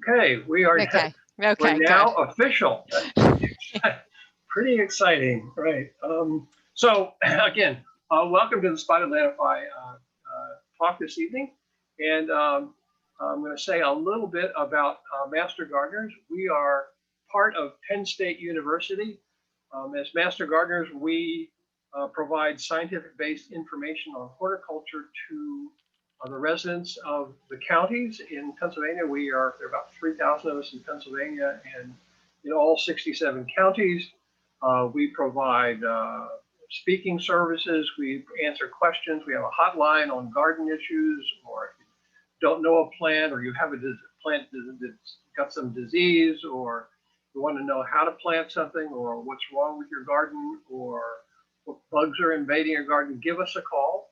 Okay, we are Okay. we're Okay, now good. official. Pretty exciting, right? So again, welcome to the Spotted Lanternfly talk this evening, and I'm going to say a little bit about Master Gardeners. We are part of Penn State University. As Master Gardeners, we provide scientific-based information on horticulture to the residents of the counties in Pennsylvania. There are about 3,000 of us in Pennsylvania, and in all 67 counties. We provide speaking services. We answer questions. We have a hotline on garden issues, or if you don't know a plant, or you have a plant that's got some disease, or you want to know how to plant something, or what's wrong with your garden, or what bugs are invading your garden, give us a call.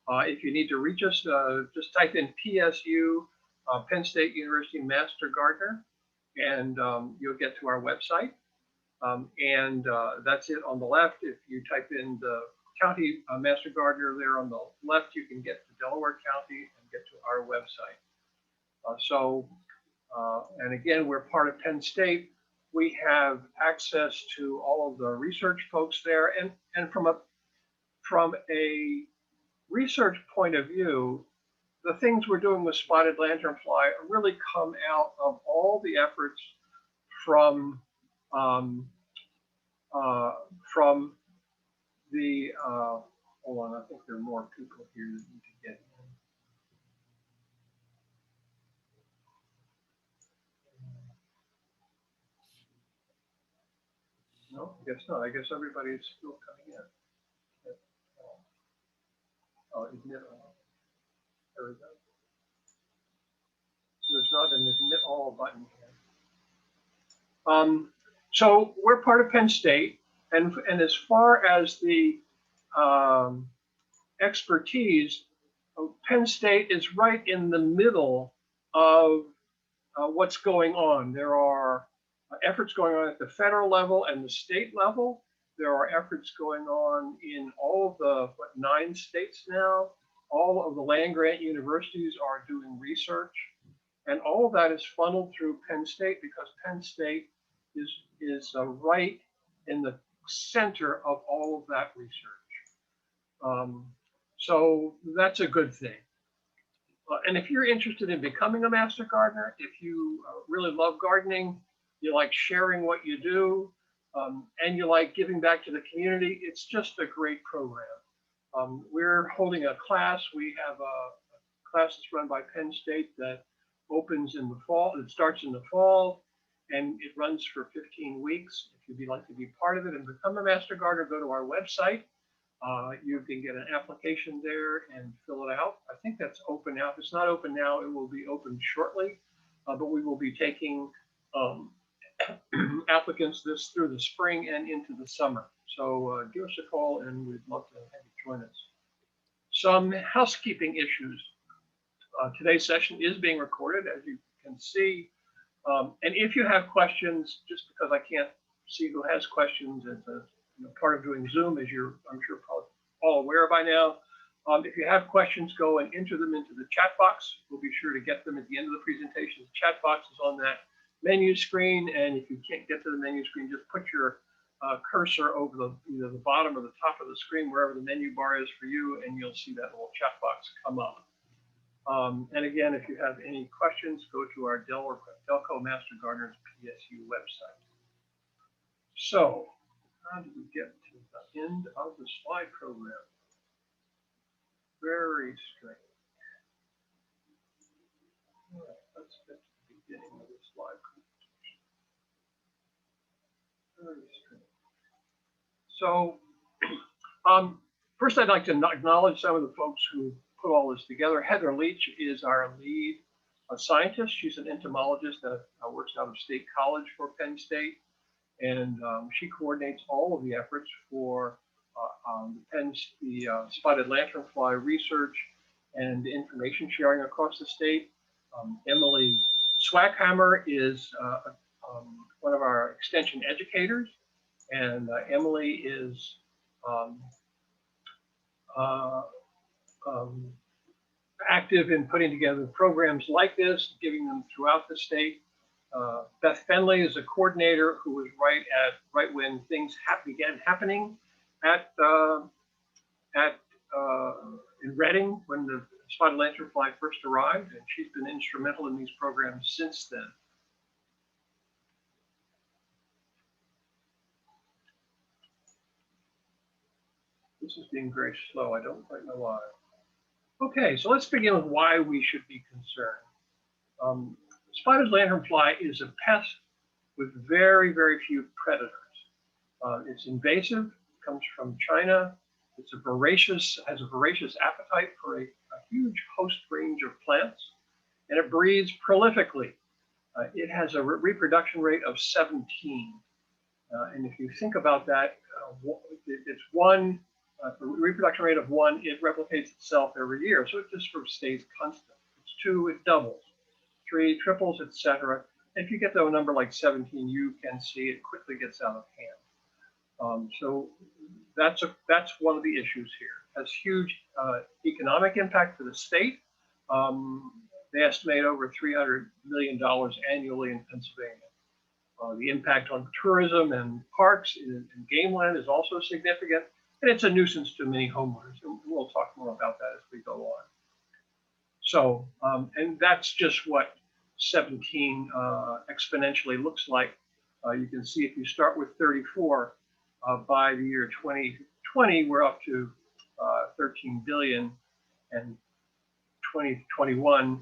If you need to reach us, just type in PSU, Penn State University Master Gardener, and you'll get to our website. That's it on the left. If you type in the county Master Gardener there on the left, you can get to Delaware County and get to our website. And again, we're part of Penn State. We have access to all of the research folks there. And from a research point of view, the things we're doing with spotted lanternfly really come out of all the efforts from the hold on, I think there are more people here that need to get in. No, I guess not. I guess everybody's still coming in. Oh, admit all. There we go. There's not an admit all button here. So we're part of Penn State, and as far as the expertise, Penn State is right in the middle of what's going on. There are efforts going on at the federal level and the state level. There are efforts going on in all of the 9 states now. All of the land grant universities are doing research, and all of that is funneled through Penn State, because Penn State is right in the center of all of that research. So that's a good thing. And if you're interested in becoming a master gardener, if you really love gardening, you like sharing what you do, and you like giving back to the community, it's just a great program. We're holding a class. We have a class that's run by Penn State that opens in the fall. It starts in the fall, and it runs for 15 weeks. If you'd like to be part of it and become a master gardener, go to our website. You can get an application there and fill it out. I think that's open now. If it's not open now, it will be open shortly, but we will be taking applicants through the spring and into the summer. So give us a call, and we'd love to have you join us. Some housekeeping issues. Today's session is being recorded, as you can see. And if you have questions, just because I can't see who has questions, it's a part of doing Zoom, as I'm sure probably all aware by now. If you have questions, go and enter them into the chat box. We'll be sure to get them at the end of the presentation. The chat box is on that menu screen, and if you can't get to the menu screen, just put your cursor over either the bottom or the top of the screen, wherever the menu bar is for you, and you'll see that little chat box come up. And again, if you have any questions, go to our Delco Master Gardeners PSU website. So, how did we get to the end of the slide program? Very strange. All right, let's get to the beginning of the slide presentation. Very strange. So, first I'd like to acknowledge some of the folks who put all this together. Heather Leach is our lead scientist. She's an entomologist that works out of State College for Penn State. And she coordinates all of the efforts for the spotted lanternfly research and information sharing across the state. Emily Swackhammer is one of our extension educators, and Emily is active in putting together programs like this, giving them throughout the state. Beth Fenley is a coordinator who was right when things began happening at at in Reading when the spotted lanternfly first arrived, and she's been instrumental in these programs since then. This is being very slow. I don't quite know why. Okay, so let's begin with why we should be concerned. Spotted lanternfly is a pest with very, very few predators. It's invasive, comes from China. It's has a voracious appetite for a huge host range of plants, and it breeds prolifically. It has a reproduction rate of 17. And if you think about that, it's one, reproduction rate of 1, it replicates itself every year. So it just sort of stays constant. It's 2, it doubles. 3, triples, etc. And if you get to a number like 17, you can see it quickly gets out of hand. So that's one of the issues here. It has huge economic impact for the state. They estimate over $300 million annually in Pennsylvania. The impact on tourism and parks and game land is also significant, and it's a nuisance to many homeowners. And we'll talk more about that as we go on. So, and that's just what 17 exponentially looks like. You can see if you start with 34, by the year 2020, we're up to 13 billion, and 2021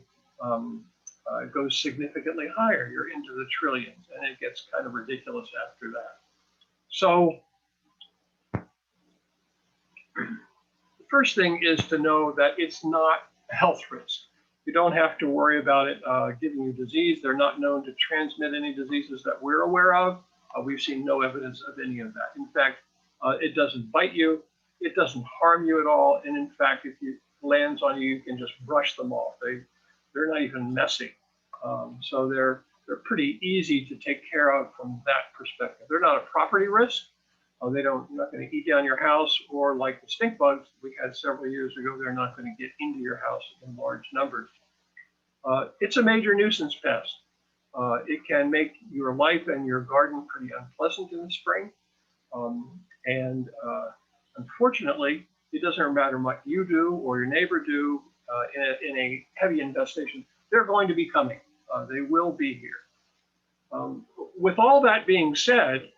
goes significantly higher. You're into the trillions, and it gets kind of ridiculous after that. So the first thing is to know that it's not a health risk. You don't have to worry about it giving you disease. They're not known to transmit any diseases that we're aware of. We've seen no evidence of any of that. In fact, it doesn't bite you. It doesn't harm you at all. And in fact, if it lands on you, you can just brush them off. They're not even messy. So they're pretty easy to take care of from that perspective. They're not a property risk. They're not going to eat down your house, or like the stink bugs we had several years ago, they're not going to get into your house in large numbers. It's a major nuisance pest. It can make your life and your garden pretty unpleasant in the spring. And unfortunately, it doesn't matter what you do or your neighbor do in a heavy infestation. They're going to be coming. They will be here. With all that being said,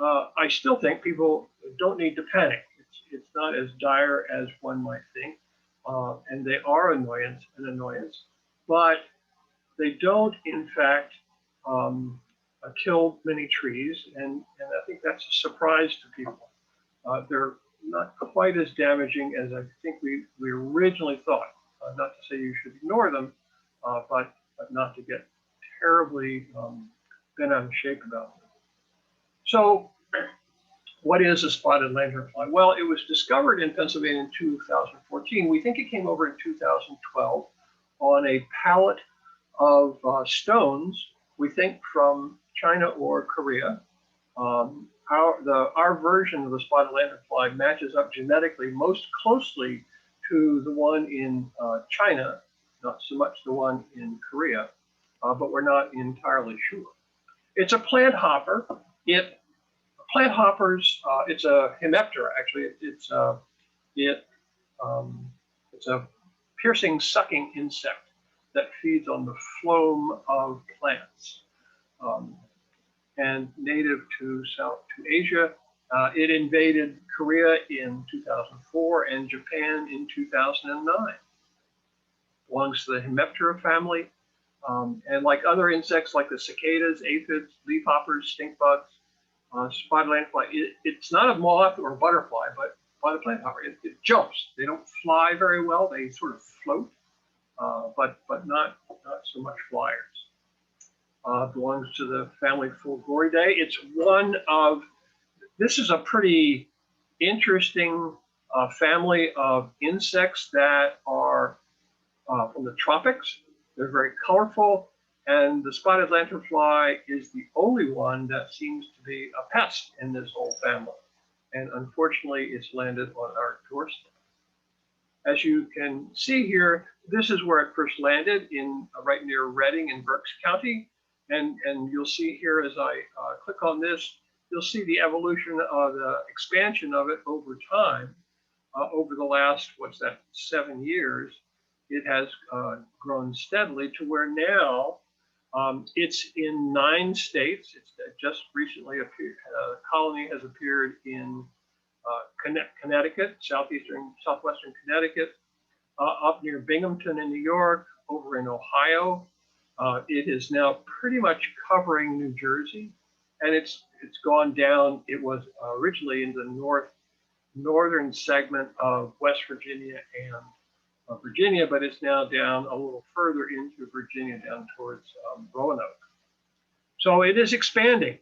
I still think people don't need to panic. It's not as dire as one might think. And they are an annoyance, but they don't, in fact, kill many trees. And I think that's a surprise to people. They're not quite as damaging as I think we originally thought. Not to say you should ignore them, but not to get terribly bent out of shape about them. So what is a spotted lanternfly? Well, it was discovered in Pennsylvania in 2014. We think it came over in 2012 on a pallet of stones, we think from China or Korea. Our version of the spotted lanternfly matches up genetically most closely to the one in China, not so much the one in Korea, but we're not entirely sure. It's a plant hopper. Plant hoppers, it's a hemiptera, actually. It's a piercing, sucking insect that feeds on the phloem of plants. And native to Asia. It invaded Korea in 2004 and Japan in 2009. Belongs to the hemiptera family. And like other insects like the cicadas, aphids, leafhoppers, stink bugs, spotted lanternfly, it's not a moth or a butterfly, but by the plant hopper, it jumps. They don't fly very well. They sort of float, but not so much flyers. Belongs to the family Fulgoridae. It's this is a pretty interesting family of insects that are from the tropics. They're very colorful, and the spotted lanternfly is the only one that seems to be a pest in this whole family. And unfortunately, it's landed on our doorstep. As you can see here, this is where it first landed right near Reading in Berks County. And you'll see here as I click on this, you'll see the evolution of the expansion of it over time. Over the last, 7 years, it has grown steadily to where now it's in 9 states. It's just recently appeared, colony has appeared in Connecticut, southwestern Connecticut, up near Binghamton in New York, over in Ohio. It is now pretty much covering New Jersey, and it's gone down. It was originally in the northern segment of West Virginia and Virginia, but it's now down a little further into Virginia, down towards Roanoke. So it is expanding,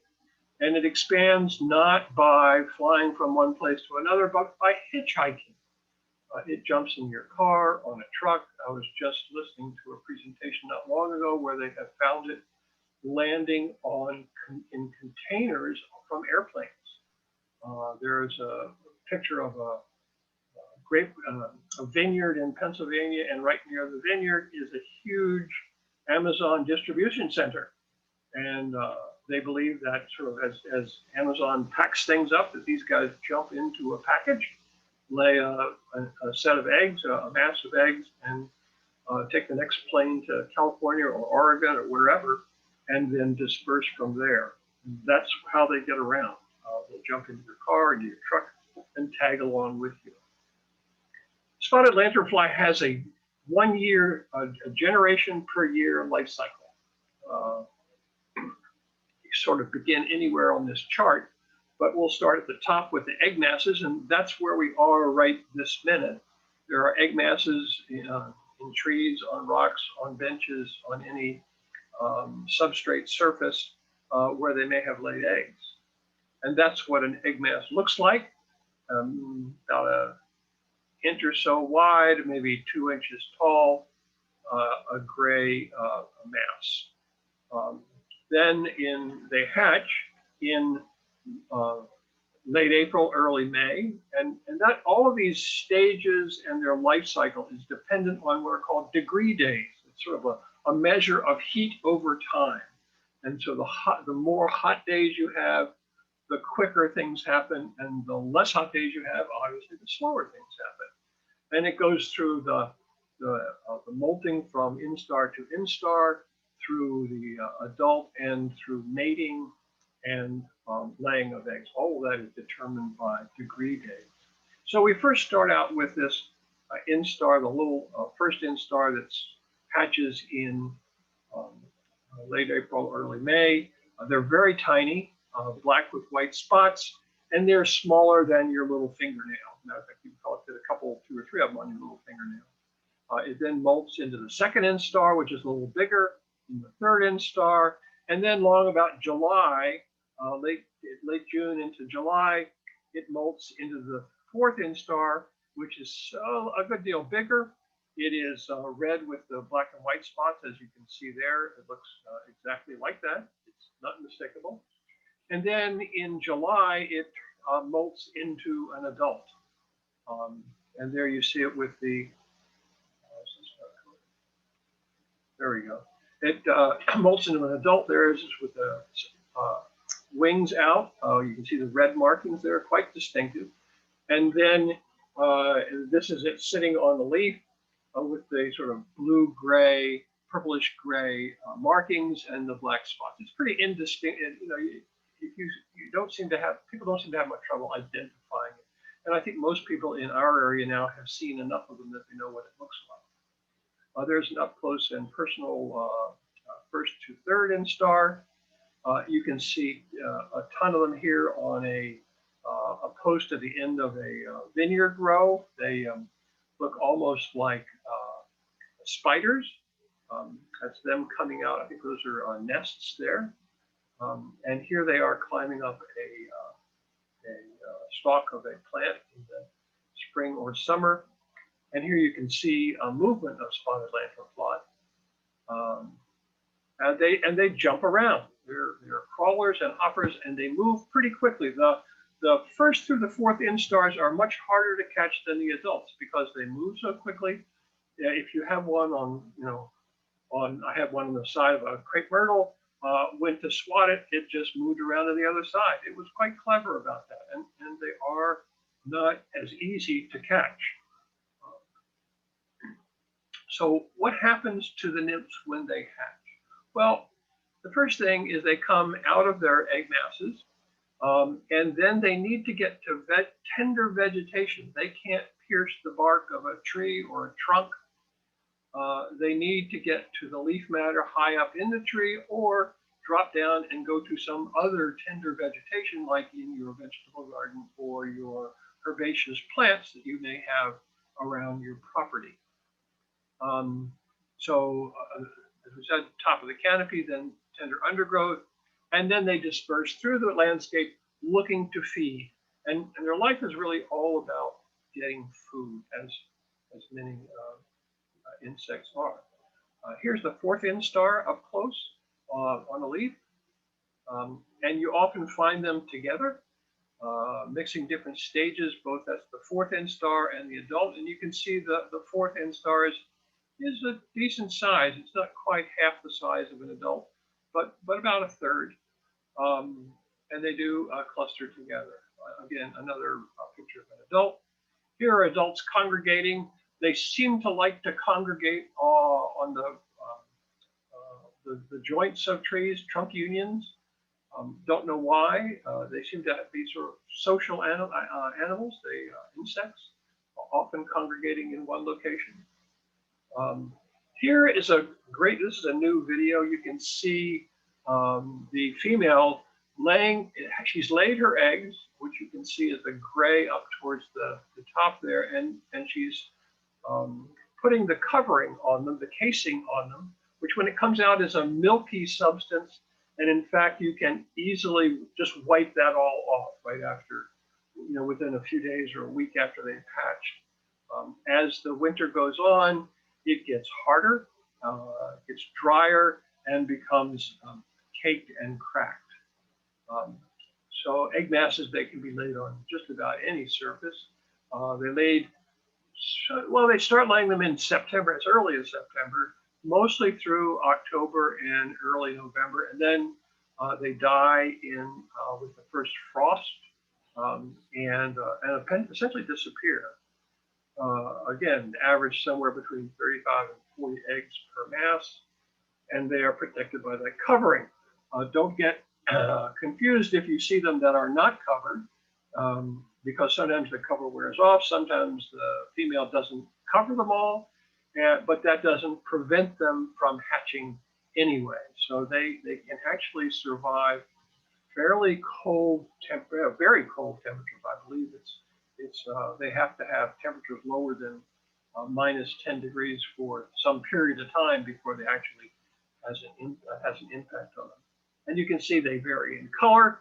and it expands not by flying from one place to another, but by hitchhiking. It jumps in your car, on a truck. I was just listening to a presentation not long ago where they have found it landing in containers from airplanes. There's a picture of a vineyard in Pennsylvania, and right near the vineyard is a huge Amazon distribution center. And they believe that sort of as Amazon packs things up, that these guys jump into a package, lay a set of eggs, a mass of eggs, and take the next plane to California or Oregon or wherever, and then disperse from there. That's how they get around. They'll jump into your car, into your truck, and tag along with you. Spotted lanternfly has a 1 year, a generation per year life cycle. You sort of begin anywhere on this chart, but we'll start at the top with the egg masses, and that's where we are right this minute. There are egg masses in trees, on rocks, on benches, on any substrate surface where they may have laid eggs. And that's what an egg mass looks like, about an inch or so wide, maybe 2 inches tall, a gray mass. Then they hatch in late April, early May, and that all of these stages and their life cycle is dependent on what are called degree days. It's sort of a measure of heat over time. And so the more hot days you have, the quicker things happen, and the less hot days you have, obviously, the slower things happen. And it goes through the molting from instar to instar, through the adult, and through mating and laying of eggs. All of that is determined by degree days. So we first start out with this instar, the little first instar that hatches in late April, early May. They're very tiny, black with white spots, and they're smaller than your little fingernail. Matter of fact, you can call it a couple, 2 or 3 of them on your little fingernail. It then molts into the second instar, which is a little bigger, and the third instar, and then long about July, late June into July, it molts into the fourth instar, which is a good deal bigger. It is red with the black and white spots, as you can see there. It looks exactly like that. It's not unmistakable. And then in July, it molts into an adult. And there you see it with the, there we go. It molts into an adult. There is with the wings out. You can see the red markings there, quite distinctive. And then this is it sitting on the leaf with the sort of blue-gray, purplish-gray markings and the black spots. It's pretty indistinct. You know, you don't seem to have, people don't seem to have much trouble identifying it. And I think most people in our area now have seen enough of them that they know what it looks like. There's an up-close and personal first to third instar. You can see a ton of them here on a post at the end of a vineyard row. They look almost like spiders. That's them coming out. I think those are nests there. And here they are climbing up a stalk of a plant in the spring or summer. And here you can see a movement of spotted lanternfly. And they jump around. They're crawlers and hoppers, and they move pretty quickly. The first through the fourth instars are much harder to catch than the adults because they move so quickly. If you have one on, I have one on the side of a crepe myrtle. went to swat it, it just moved around to the other side. It was quite clever about that, and they are not as easy to catch. So what happens to the nymphs when they hatch? Well, the first thing is they come out of their egg masses, and then they need to get to tender vegetation. They can't pierce the bark of a tree or a trunk. They need to get to the leaf matter high up in the tree or drop down and go to some other tender vegetation like in your vegetable garden or your herbaceous plants that you may have around your property. As we said, top of the canopy, then tender undergrowth, and then they disperse through the landscape looking to feed. And their life is really all about getting food, as many insects are. Here's the fourth instar up close on a leaf. And you often find them together, mixing different stages, both as the fourth instar and the adult. And you can see the fourth instar is a decent size. It's not quite half the size of an adult, but about a third. And they do cluster together. Again, another picture of an adult. Here are adults congregating. They seem to like to congregate on the joints of trees, trunk unions. Don't know why. They seem to be sort of social animals, insects, often congregating in one location. Here is this is a new video. You can see the female she's laid her eggs, which you can see is the gray up towards the top there, and she's putting the covering on them, the casing on them, which when it comes out is a milky substance. And in fact, you can easily just wipe that all off right after, within a few days or a week after they've hatched. As the winter goes on, it gets harder, gets drier, and becomes caked and cracked. So egg masses, they can be laid on just about any surface. They start laying them in September, as early as September, mostly through October and early November, and then they die with the first frost and essentially disappear. Again, average somewhere between 35 and 40 eggs per mass, and they are protected by that covering. Don't get confused if you see them that are not covered, because sometimes the cover wears off, sometimes the female doesn't cover them all, but that doesn't prevent them from hatching anyway. So they can actually survive fairly cold very cold temperatures. I believe they have to have temperatures lower than minus 10 degrees for some period of time before they actually has an impact on them. And you can see they vary in color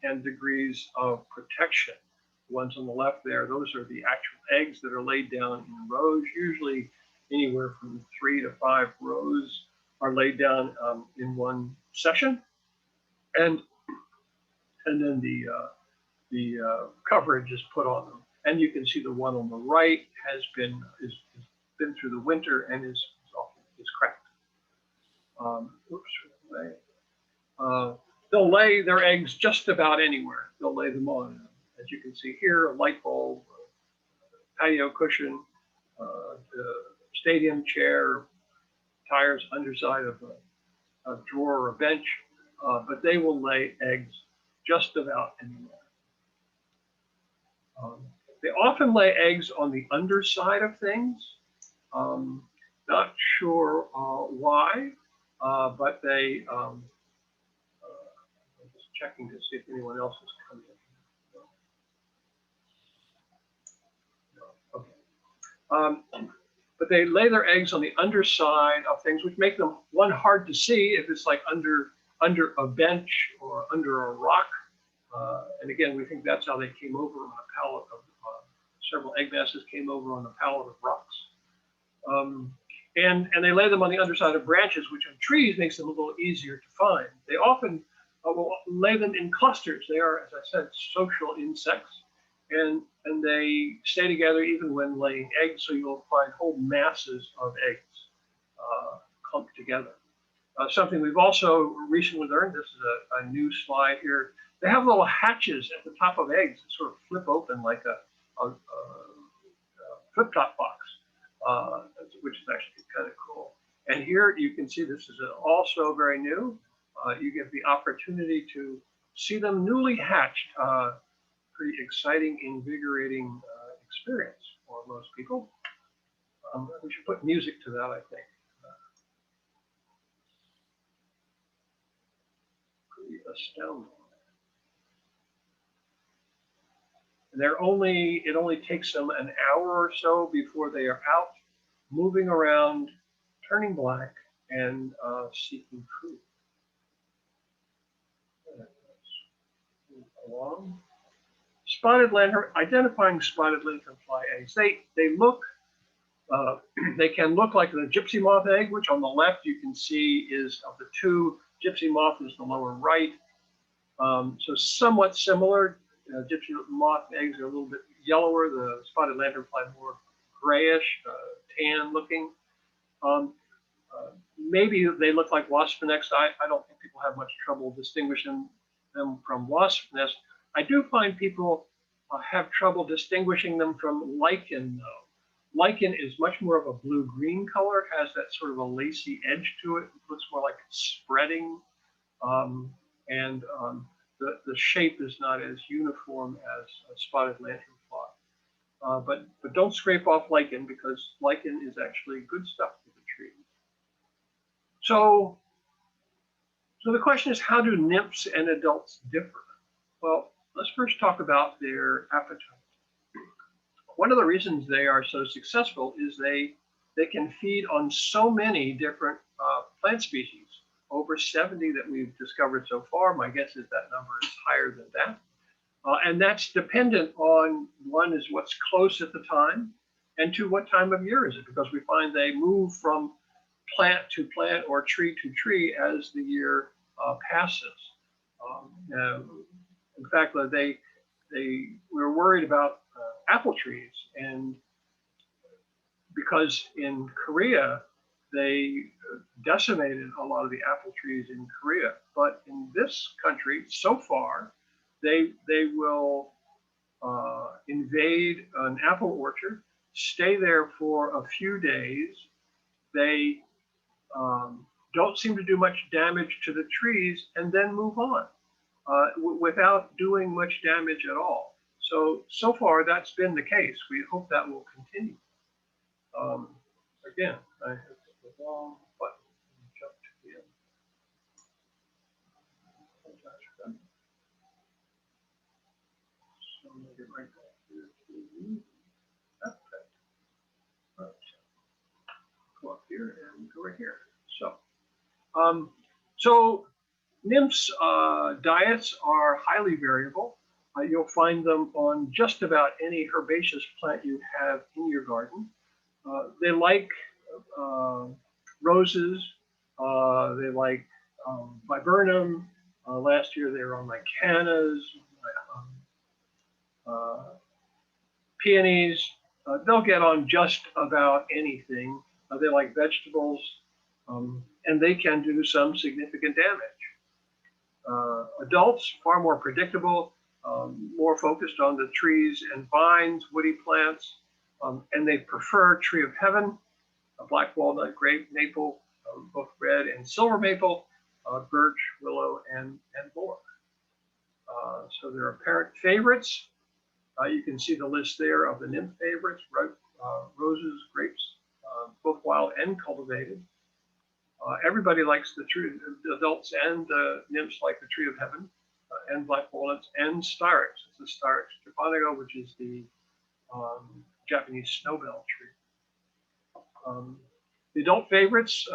and degrees of protection. The ones on the left there, those are the actual eggs that are laid down in rows. Usually anywhere from 3 to 5 rows are laid down in one session. And then the coverage is put on them. And you can see the one on the right has been through the winter and is cracked. They'll lay their eggs just about anywhere. They'll lay them on, as you can see here, a light bulb, a patio cushion, a stadium chair, tires underside of a drawer or a bench, but they will lay eggs just about anywhere. They often lay eggs on the underside of things. Not sure why, but they, I'm just checking to see if anyone else is coming in. No. Okay. But they lay their eggs on the underside of things, which make them, one, hard to see if it's like under a bench or under a rock. And again, we think that's how they came over on a pallet of, several egg masses came over on a pallet of rocks. And they lay them on the underside of branches, which on trees makes them a little easier to find. They often will lay them in clusters. They are, as I said, social insects, and they stay together even when laying eggs. So you'll find whole masses of eggs clumped together. Something we've also recently learned, this is a new slide here, they have little hatches at the top of eggs that sort of flip open like a flip-top box, which is actually kind of cool. And here you can see this is also very new. You get the opportunity to see them newly hatched. Pretty exciting, invigorating experience for most people. We should put music to that, I think. Pretty astounding. And it only takes them an hour or so before they are out, moving around, turning black, and seeking food. Move along. Spotted lantern, identifying spotted lanternfly eggs. They look, they can look like the gypsy moth egg, which on the left you can see is of the two. Gypsy moth is the lower right. So somewhat similar. Gypsy moth eggs are a little bit yellower. The spotted lanternfly more grayish, tan looking. Maybe they look like wasp nests. I don't think people have much trouble distinguishing them from wasp nests. I do find people have trouble distinguishing them from lichen, though. Lichen is much more of a blue-green color, has that sort of a lacy edge to it. It looks more like it's spreading, and the shape is not as uniform as a spotted lanternfly. But don't scrape off lichen, because lichen is actually good stuff for the tree. So the question is, how do nymphs and adults differ? Well, let's first talk about their appetite. One of the reasons they are so successful is they can feed on so many different plant species, over 70 that we've discovered so far. My guess is that number is higher than that. And that's dependent on, one is what's close at the time, and two, what time of year is it? Because we find they move from plant to plant or tree to tree as the year passes. In fact, we're worried about apple trees, and because in Korea, they decimated a lot of the apple trees in Korea. But in this country, so far, they will invade an apple orchard, stay there for a few days. They don't seem to do much damage to the trees and then move on without doing much damage at all. So far, that's been the case. We hope that will continue. Again, I have the wrong button. Jump to the end. So I'm going to get right back here to that. Right. Go up here and go right here. So nymphs' diets are highly variable. You'll find them on just about any herbaceous plant you have in your garden. They like roses. They like viburnum. Last year they were on licanas, peonies. They'll get on just about anything. They like vegetables, and they can do some significant damage. Adults, far more predictable, more focused on the trees and vines, woody plants, and they prefer tree of heaven, black walnut, grape, maple, both red and silver maple, birch, willow, and boar. So there are apparent favorites. You can see the list there of the nymph favorites, roses, grapes, both wild and cultivated. Everybody likes the tree, the adults and the nymphs like the tree of heaven, and black walnuts and styrax. It's the styrax japonica, which is the Japanese snowbell tree. The adult favorites,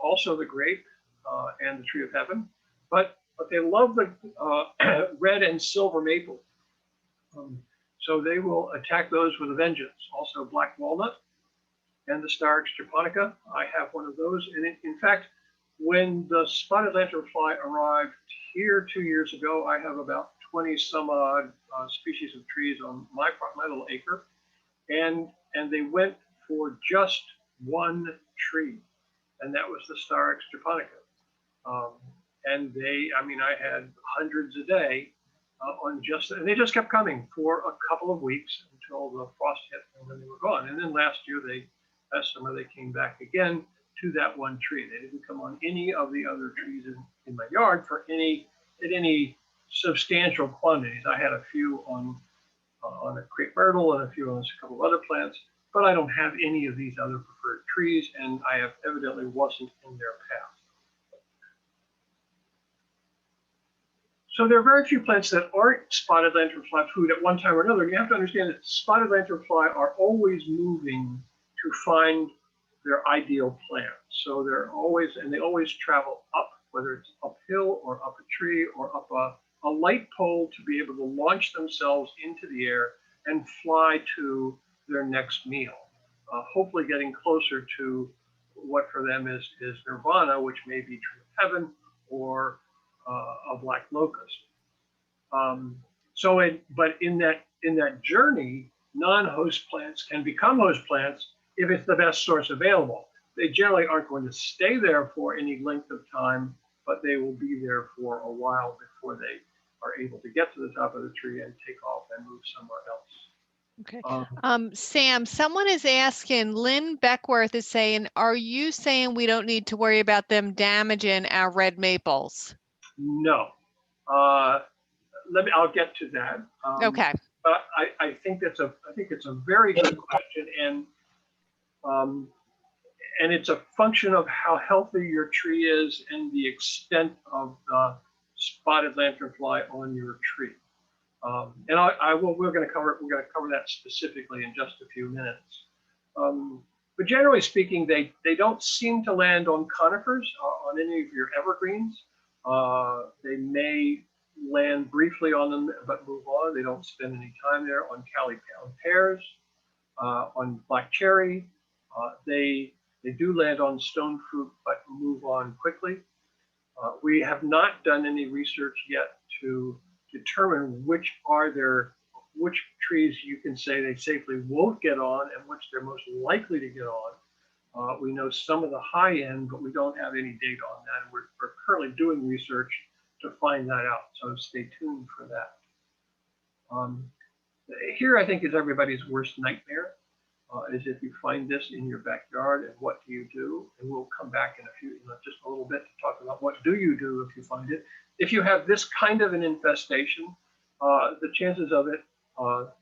also the grape and the tree of heaven, but they love the red and silver maple. So they will attack those with a vengeance. Also black walnut and the styrax japonica. I have one of those. And in fact, when the spotted lanternfly arrived here 2 years ago, I have about 20 some odd species of trees on my little acre. And they went for just one tree, and that was the styrax japonica. Um, and I mean, I had hundreds a day and they just kept coming for a couple of weeks until the frost hit, and then they were gone. And then last summer, they came back again to that one tree. They didn't come on any of the other trees in my yard at any substantial quantities. I had a few on a crepe myrtle and a few on a couple of other plants, but I don't have any of these other preferred trees, and I have evidently wasn't in their path. So there are very few plants that aren't spotted lanternfly food at one time or another. You have to understand that spotted lanternfly are always moving to find their ideal plant. So they always travel up, whether it's uphill or up a tree or up a light pole, to be able to launch themselves into the air and fly to their next meal, hopefully getting closer to what for them is nirvana, which may be tree of heaven or a black locust. But in that journey, non-host plants can become host plants if it's the best source available. They generally aren't going to stay there for any length of time, but they will be there for a while before they are able to get to the top of the tree and take off and move somewhere else. Okay. Sam, someone is asking, Lynn Beckworth is saying, are you saying we don't need to worry about them damaging our red maples? No. I'll get to that. Okay. But I think it's a very good question, and it's a function of how healthy your tree is and the extent of the spotted lanternfly on your tree. We're going to cover that specifically in just a few minutes. But generally speaking, they don't seem to land on conifers, on any of your evergreens. They may land briefly on them, but move on. They don't spend any time there. On Cali pears, on black cherry, they do land on stone fruit, but move on quickly. We have not done any research yet to determine which trees you can say they safely won't get on and which they're most likely to get on. We know some of the high end, but we don't have any data on that. And we're currently doing research to find that out, so stay tuned for that. Here, I think, is everybody's worst nightmare, is if you find this in your backyard, and what do you do? And we'll come back in just a little bit to talk about what do you do if you find it. If you have this kind of an infestation, the chances of it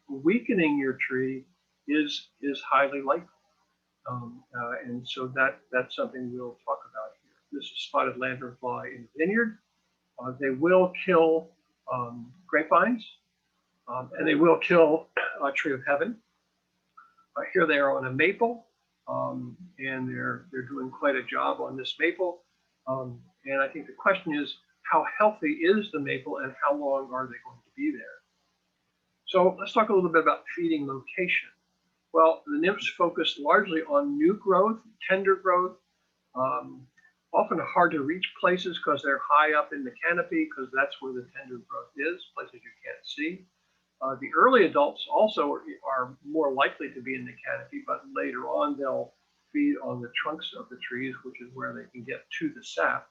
weakening your tree is highly likely. And so that's something we'll talk about here. This is spotted lanternfly in the vineyard. They will kill grapevines, and they will kill a tree of heaven. Here they are on a maple, and they're doing quite a job on this maple. And I think the question is, how healthy is the maple, and how long are they going to be there? So let's talk a little bit about feeding location. Well, the nymphs focus largely on new growth, tender growth, often hard to reach places because they're high up in the canopy, because that's where the tender growth is, places you can't see. The early adults also are more likely to be in the canopy, but later on they'll feed on the trunks of the trees, which is where they can get to the sap.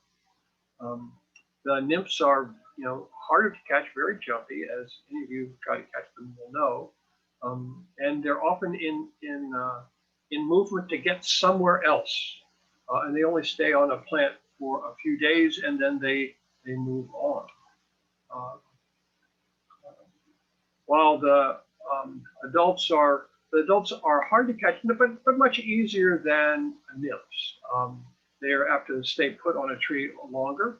The nymphs are, harder to catch, very jumpy, as any of you who try to catch them will know, and they're often in movement to get somewhere else, and they only stay on a plant for a few days, and then they move on. While the adults are hard to catch, but much easier than nymphs. They are apt to stay put on a tree longer,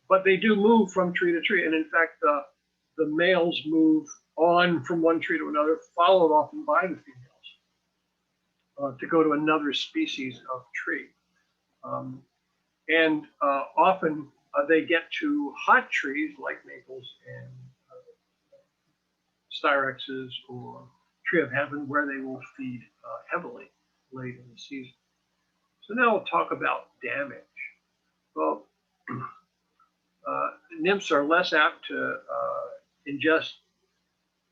but they do move from tree to tree. And in fact, the males move on from one tree to another, followed often by the females, to go to another species of tree. And often they get to hot trees like maples and styrexes or tree of heaven, where they will feed heavily late in the season. So now we'll talk about damage. Well, nymphs are less apt to ingest,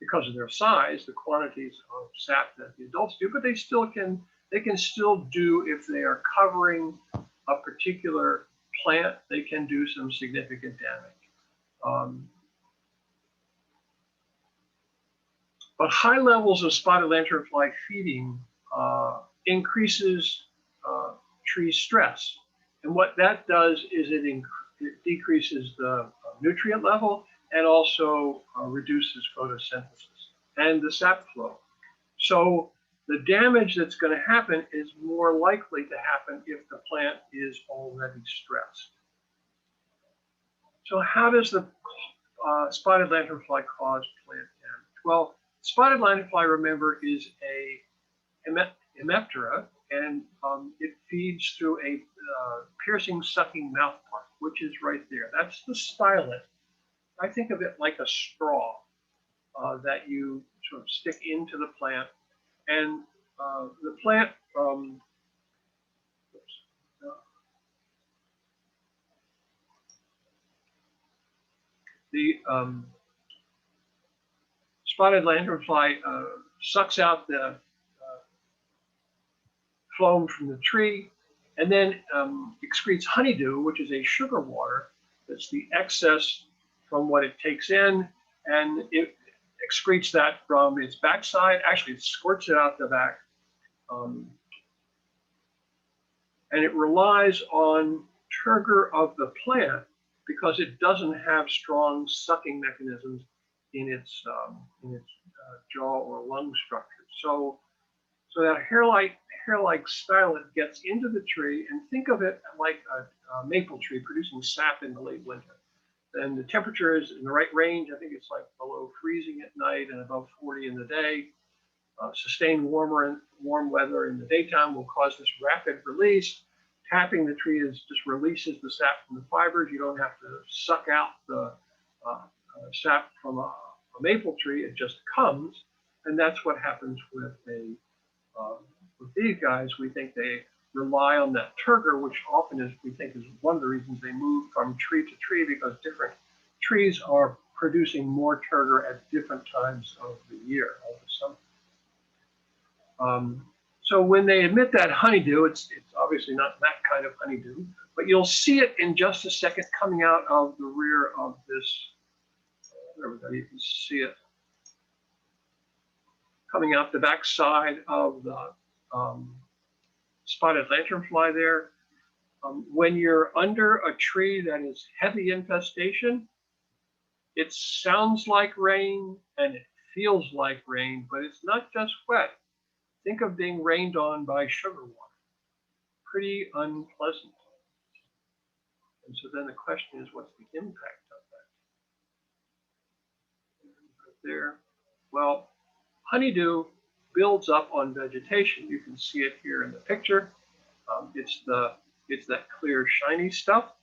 because of their size, the quantities of sap that the adults do, but they can still do, if they are covering a particular plant, they can do some significant damage. But high levels of spotted lanternfly feeding increases tree stress. And what that does is it decreases the nutrient level and also reduces photosynthesis and the sap flow. So the damage that's going to happen is more likely to happen if the plant is already stressed. So how does the spotted lanternfly cause plant damage? Well, spotted lanternfly, remember, is a hemiptera, and it feeds through a piercing, sucking mouthpart, which is right there. That's the stylet. I think of it like a straw that you sort of stick into the plant. And the plant, the spotted lanternfly sucks out the phloem from the tree, and then excretes honeydew, which is a sugar water. That's the excess from what it takes in, and it excretes that from its backside. Actually, it squirts it out the back, and it relies on turgor of the plant because it doesn't have strong sucking mechanisms in its jaw or lung structure. So that hair-like stylet gets into the tree, and think of it like a maple tree producing sap in the late winter. And the temperature is in the right range. I think it's like below freezing at night and above 40 in the day. Sustained warm weather in the daytime will cause this rapid release. Tapping the tree just releases the sap from the fibers. You don't have to suck out the sap from a maple tree. It just comes, and that's what happens with with these guys. We think they rely on that turgor, which often we think is one of the reasons they move from tree to tree, because different trees are producing more turgor at different times of the year, of the summer. So when they emit that honeydew, it's obviously not that kind of honeydew, but you'll see it in just a second coming out of the rear of this. There we go, you can see it coming out the back side of the spotted lanternfly there. When you're under a tree that is heavy infestation, it sounds like rain and it feels like rain, but it's not just wet. Think of being rained on by sugar water. Pretty unpleasant. And so then the question is, what's the impact of that? Right there. Well, honeydew builds up on vegetation. You can see it here in the picture. It's that clear, shiny stuff.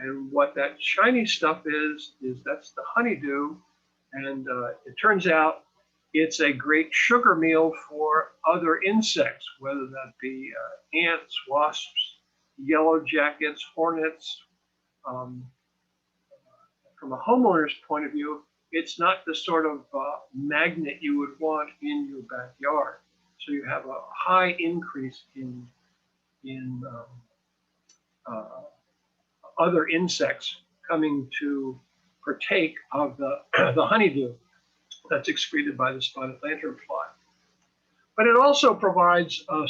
And what that shiny stuff is that's the honeydew. And it turns out it's a great sugar meal for other insects, whether that be ants, wasps, yellow jackets, hornets. From a homeowner's point of view, it's not the sort of magnet you would want in your backyard. So you have a high increase in other insects coming to partake of the honeydew that's excreted by the spotted lanternfly. But it also provides a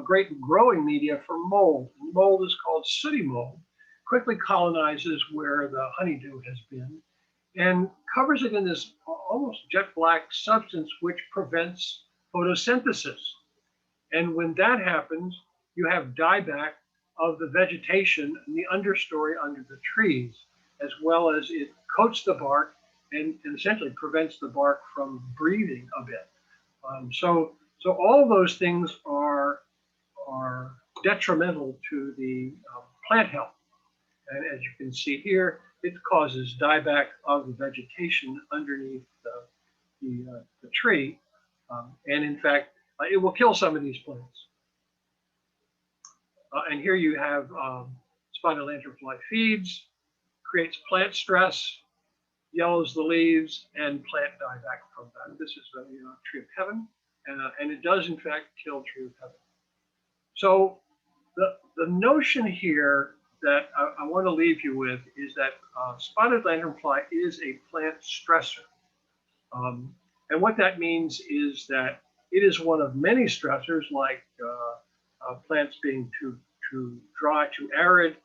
great growing media for mold. Mold is called sooty mold, quickly colonizes where the honeydew has been, and covers it in this almost jet black substance which prevents photosynthesis. And when that happens, you have dieback of the vegetation in the understory under the trees, as well as it coats the bark and essentially prevents the bark from breathing a bit. So all those things are detrimental to the plant health. And as you can see here, it causes dieback of the vegetation underneath the tree. And in fact, it will kill some of these plants. And here you have spotted lanternfly feeds, creates plant stress, yellows the leaves, and plant dieback from that. This is a tree of heaven, and it does in fact kill tree of heaven. So the notion here that I want to leave you with is that spotted lanternfly is a plant stressor. And what that means is that it is one of many stressors, like plants being too dry, too arid,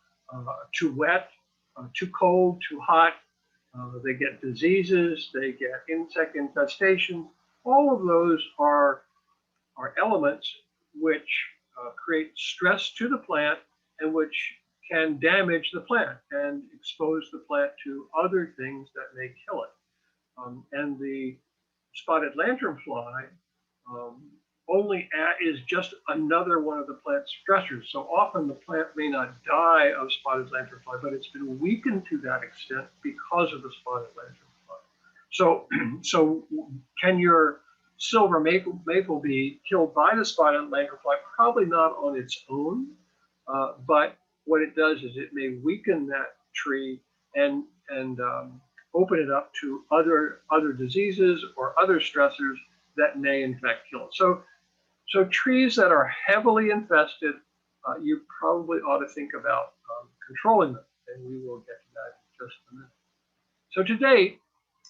too wet, too cold, too hot. They get diseases, they get insect infestations. All of those are elements which create stress to the plant and which can damage the plant and expose the plant to other things that may kill it. And the spotted lanternfly is just another one of the plant stressors. So often the plant may not die of spotted lanternfly, but it's been weakened to that extent because of the spotted lanternfly. So can your silver maple be killed by the spotted lanternfly? Probably not on its own, but what it does is it may weaken that tree and open it up to other diseases or other stressors that may in fact kill it. So trees that are heavily infested, you probably ought to think about controlling them, and we will get to that in just a minute. So to date,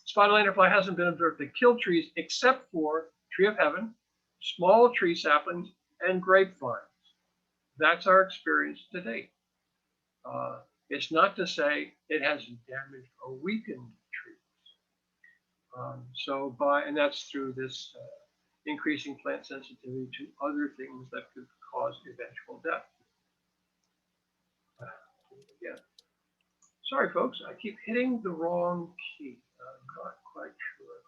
spotted lanternfly hasn't been observed to kill trees except for tree of heaven, small tree saplings, and grapevines. That's our experience to date. It's not to say it hasn't damaged or weakened trees. And that's through this increasing plant sensitivity to other things that could cause eventual death. Again. Sorry, folks, I keep hitting the wrong key. I'm not quite sure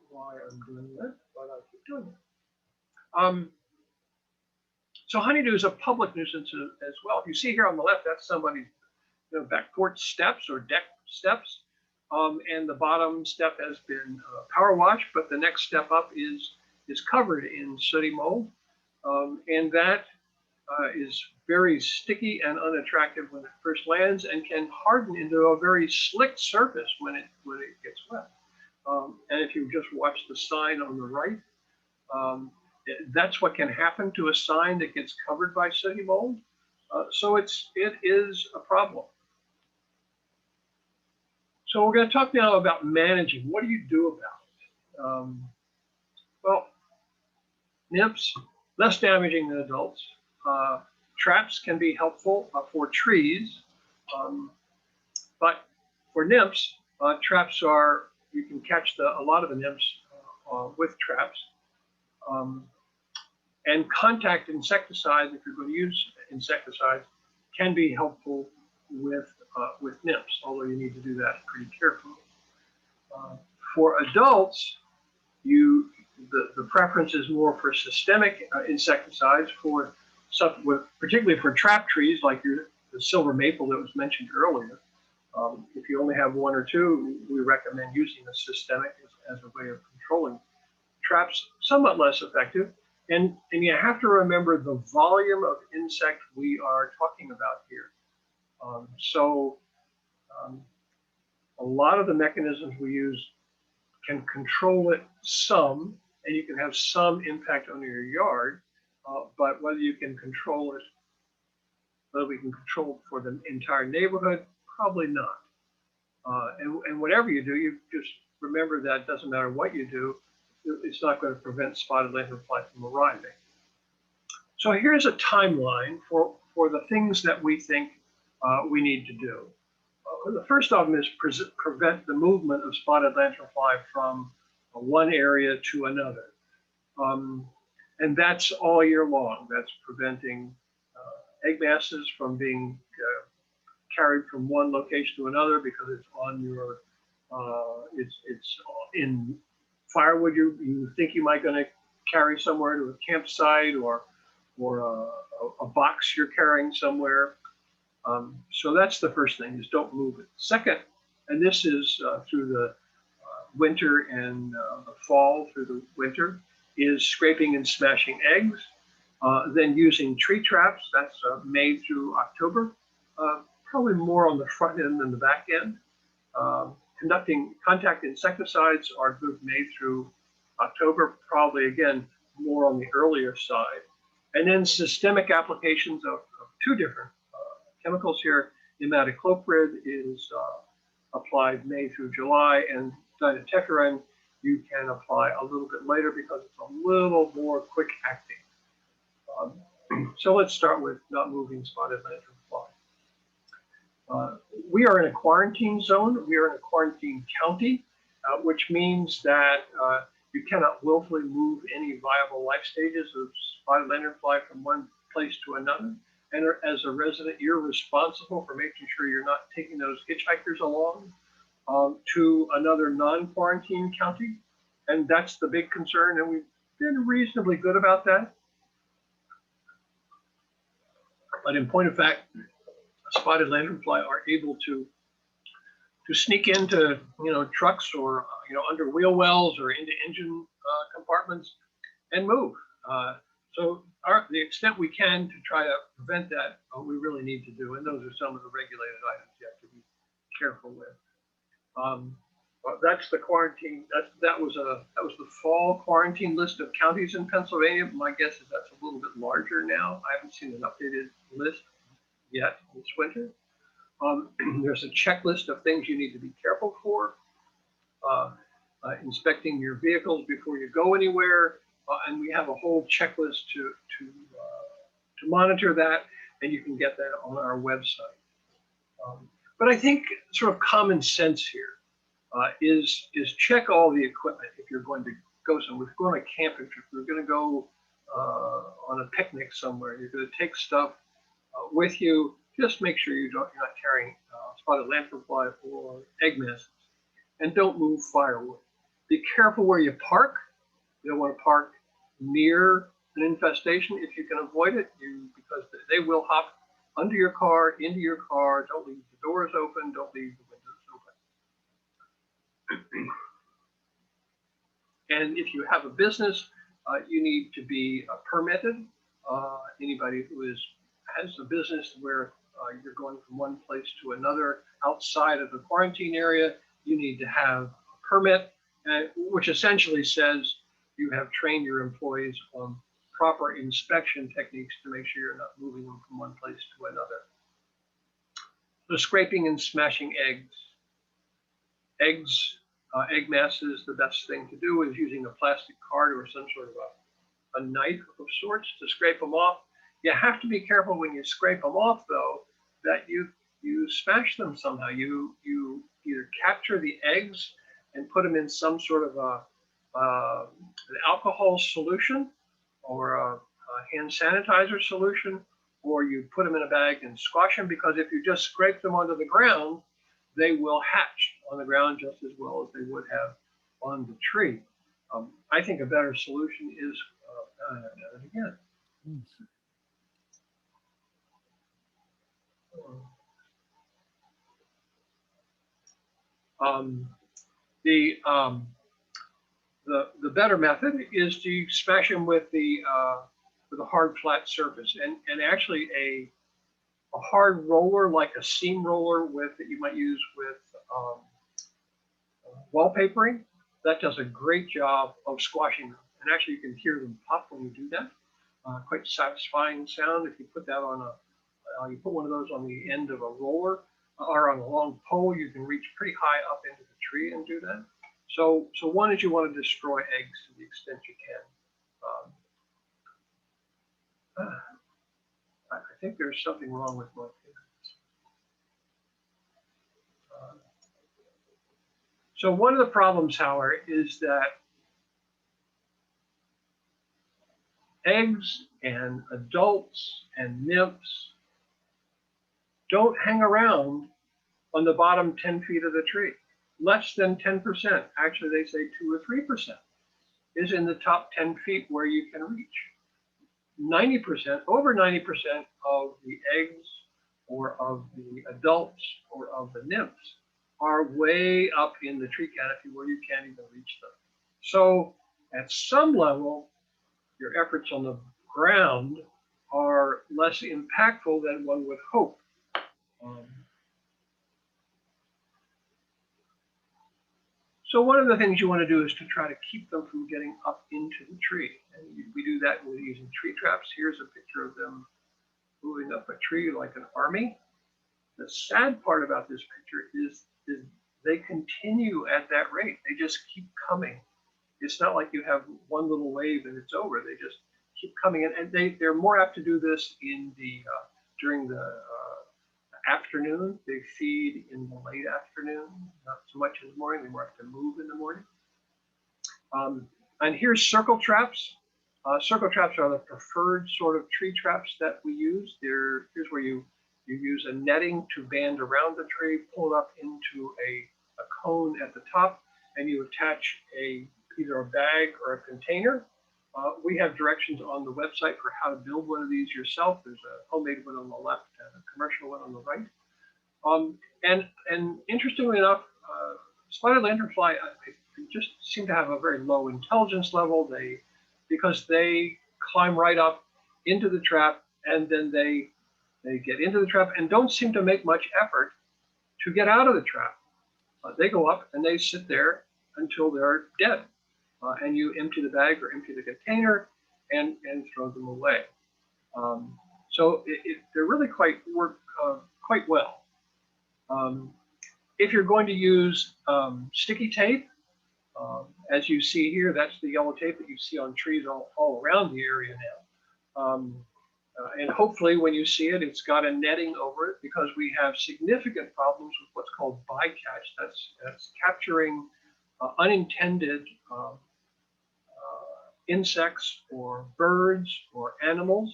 why I'm doing that, but I keep doing it. So honeydew is a public nuisance as well. If you see here on the left, that's somebody's back porch steps or deck steps. And the bottom step has been power washed, but the next step up is covered in sooty mold. And that is very sticky and unattractive when it first lands and can harden into a very slick surface when it gets wet. And if you just watch the sign on the right, that's what can happen to a sign that gets covered by sooty mold. So it is a problem. So we're going to talk now about managing. What do you do about it? Well, nymphs, less damaging than adults. Traps can be helpful for trees, but for nymphs, traps you can catch a lot of the nymphs with traps. And contact insecticides, if you're going to use insecticides, can be helpful with nymphs, although you need to do that pretty carefully. For adults, the preference is more for systemic insecticides for stuff particularly for trap trees like the silver maple that was mentioned earlier. If you only have one or two, we recommend using a systemic as a way of controlling traps. Somewhat less effective, and you have to remember the volume of insect we are talking about here. A lot of the mechanisms we use can control it some, and you can have some impact on your yard, but whether we can control it for the entire neighborhood, probably not. And whatever you do, you just remember that it doesn't matter what you do, it's not going to prevent spotted lanternfly from arriving. So here's a timeline for the things that we think we need to do. The first of them is prevent the movement of spotted lanternfly from one area to another. And that's all year long. That's preventing egg masses from being carried from one location to another because it's on your, it's in firewood you think you might going to carry somewhere to a campsite or a box you're carrying somewhere. So that's the first thing, is don't move it. Second, and this is through the winter and the fall through the winter, is scraping and smashing eggs. Then using tree traps, that's May through October, probably more on the front end than the back end. Conducting contact insecticides are good May through October, probably again more on the earlier side. And then systemic applications of two different chemicals here. Imidacloprid is applied May through July, and dinotefuran you can apply a little bit later because it's a little more quick acting. So let's start with not moving spotted lanternfly. We are in a quarantine zone. We are in a quarantine county, which means that you cannot willfully move any viable life stages of spotted lanternfly from one place to another. And as a resident, you're responsible for making sure you're not taking those hitchhikers along to another non-quarantine county. And that's the big concern. And we've been reasonably good about that. But in point of fact, spotted lanternfly are able to sneak into trucks or under wheel wells or into engine compartments and move. So the extent we can to try to prevent that, we really need to do, and those are some of the regulated items you have to be careful with. That's the quarantine. That was the fall quarantine list of counties in Pennsylvania. My guess is that's a little bit larger now. I haven't seen an updated list yet this winter. There's a checklist of things you need to be careful for. Inspecting your vehicles before you go anywhere, and we have a whole checklist to monitor that, and you can get that on our website. But I think sort of common sense here is check all the equipment if you're going to go somewhere. If you're going on a camping trip, if you're going to go on a picnic somewhere, you're going to take stuff with you. Just make sure you're not carrying spotted lanternfly or egg masses, and don't move firewood. Be careful where you park. You don't want to park near an infestation if you can avoid it, because they will hop under your car, into your car. Don't leave the doors open. Don't leave the windows open. And if you have a business, you need to be permitted. Anybody who has a business where you're going from one place to another outside of the quarantine area, you need to have a permit, which essentially says you have trained your employees on proper inspection techniques to make sure you're not moving them from one place to another. So scraping and smashing eggs. Egg masses, the best thing to do is using a plastic card or some sort of a knife of sorts to scrape them off. You have to be careful when you scrape them off, though, that you smash them somehow. You either capture the eggs and put them in some sort of an alcohol solution or a hand sanitizer solution, or you put them in a bag and squash them, because if you just scrape them onto the ground, they will hatch on the ground just as well as they would have on the tree. I think a better solution is, again. The better method is to smash them with a hard flat surface, and actually a hard roller, like a seam roller that you might use with wallpapering, that does a great job of squashing them. And actually you can hear them pop when you do that. Quite satisfying sound. If you put that on you put one of those on the end of a roller or on a long pole, you can reach pretty high up into the tree and do that. So one is you want to destroy eggs to the extent you can. I think there's something wrong with my fingers. So one of the problems, however, is that eggs and adults and nymphs don't hang around on the bottom 10 feet of the tree. Less than 10%, actually they say 2 or 3%, is in the top 10 feet where you can reach. 90%, over 90% of the eggs or of the adults or of the nymphs are way up in the tree canopy where you can't even reach them. So at some level, your efforts on the ground are less impactful than one would hope. So one of the things you want to do is to try to keep them from getting up into the tree. And we do that with using tree traps. Here's a picture of them moving up a tree like an army. The sad part about this picture is they continue at that rate. They just keep coming. It's not like you have one little wave and it's over. They just keep coming in, and they're more apt to do this in the during the afternoon. They feed in the late afternoon, not so much in the morning. They more have to move in the morning. And here's circle traps. Circle traps are the preferred sort of tree traps that we use. Here's where you use a netting to band around the tree, pull it up into a cone at the top, and you attach either a bag or a container. We have directions on the website for how to build one of these yourself. There's a homemade one on the left and a commercial one on the right. And interestingly enough, spotted lanternfly just seem to have a very low intelligence level. Because they climb right up into the trap, and then they get into the trap and don't seem to make much effort to get out of the trap. They go up and they sit there until they're dead. And you empty the bag or empty the container and throw them away. So they really work quite well. If you're going to use sticky tape, as you see here, that's the yellow tape that you see on trees all around the area now. And hopefully when you see it, it's got a netting over it, because we have significant problems with what's called bycatch. That's capturing unintended insects or birds or animals.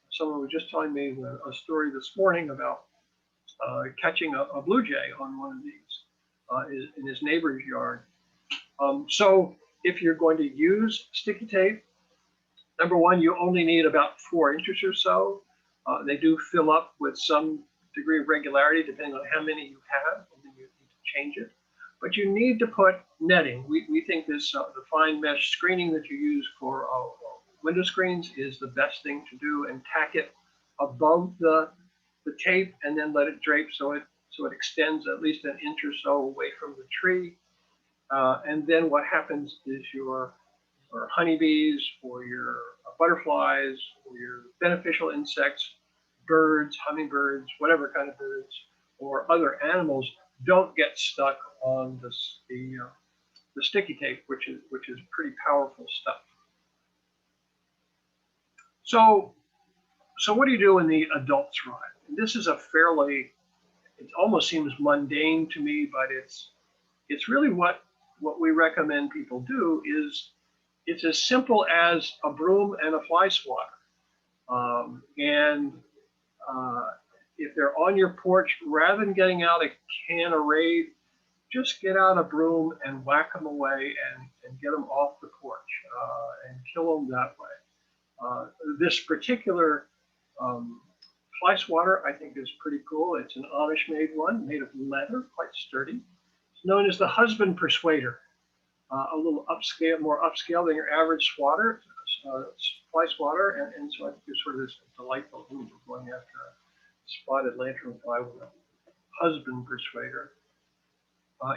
Someone was just telling me a story this morning about catching a blue jay on one of these in his neighbor's yard. So if you're going to use sticky tape, number one, you only need about 4 inches or so. They do fill up with some degree of regularity depending on how many you have, and then you need to change it. But you need to put netting. We think this the fine mesh screening that you use for window screens is the best thing to do, and tack it above the tape and then let it drape so it extends at least an inch or so away from the tree. And then what happens is your honeybees or your butterflies or your beneficial insects, birds, hummingbirds, whatever kind of birds, or other animals don't get stuck on the sticky tape, which is pretty powerful stuff. So what do you do when the adults arrive? And this is it almost seems mundane to me, but it's really what we recommend people do. It's as simple as a broom and a fly swatter. If they're on your porch, rather than getting out a can of Raid, just get out a broom and whack them away and get them off the porch and kill them that way. This particular fly swatter, I think, is pretty cool. It's an Amish-made one, made of leather, quite sturdy. It's known as the husband persuader. A little more upscale than your average swatter, fly swatter, and so I think it's sort of this delightful move of going after a spotted lanternfly with a husband persuader.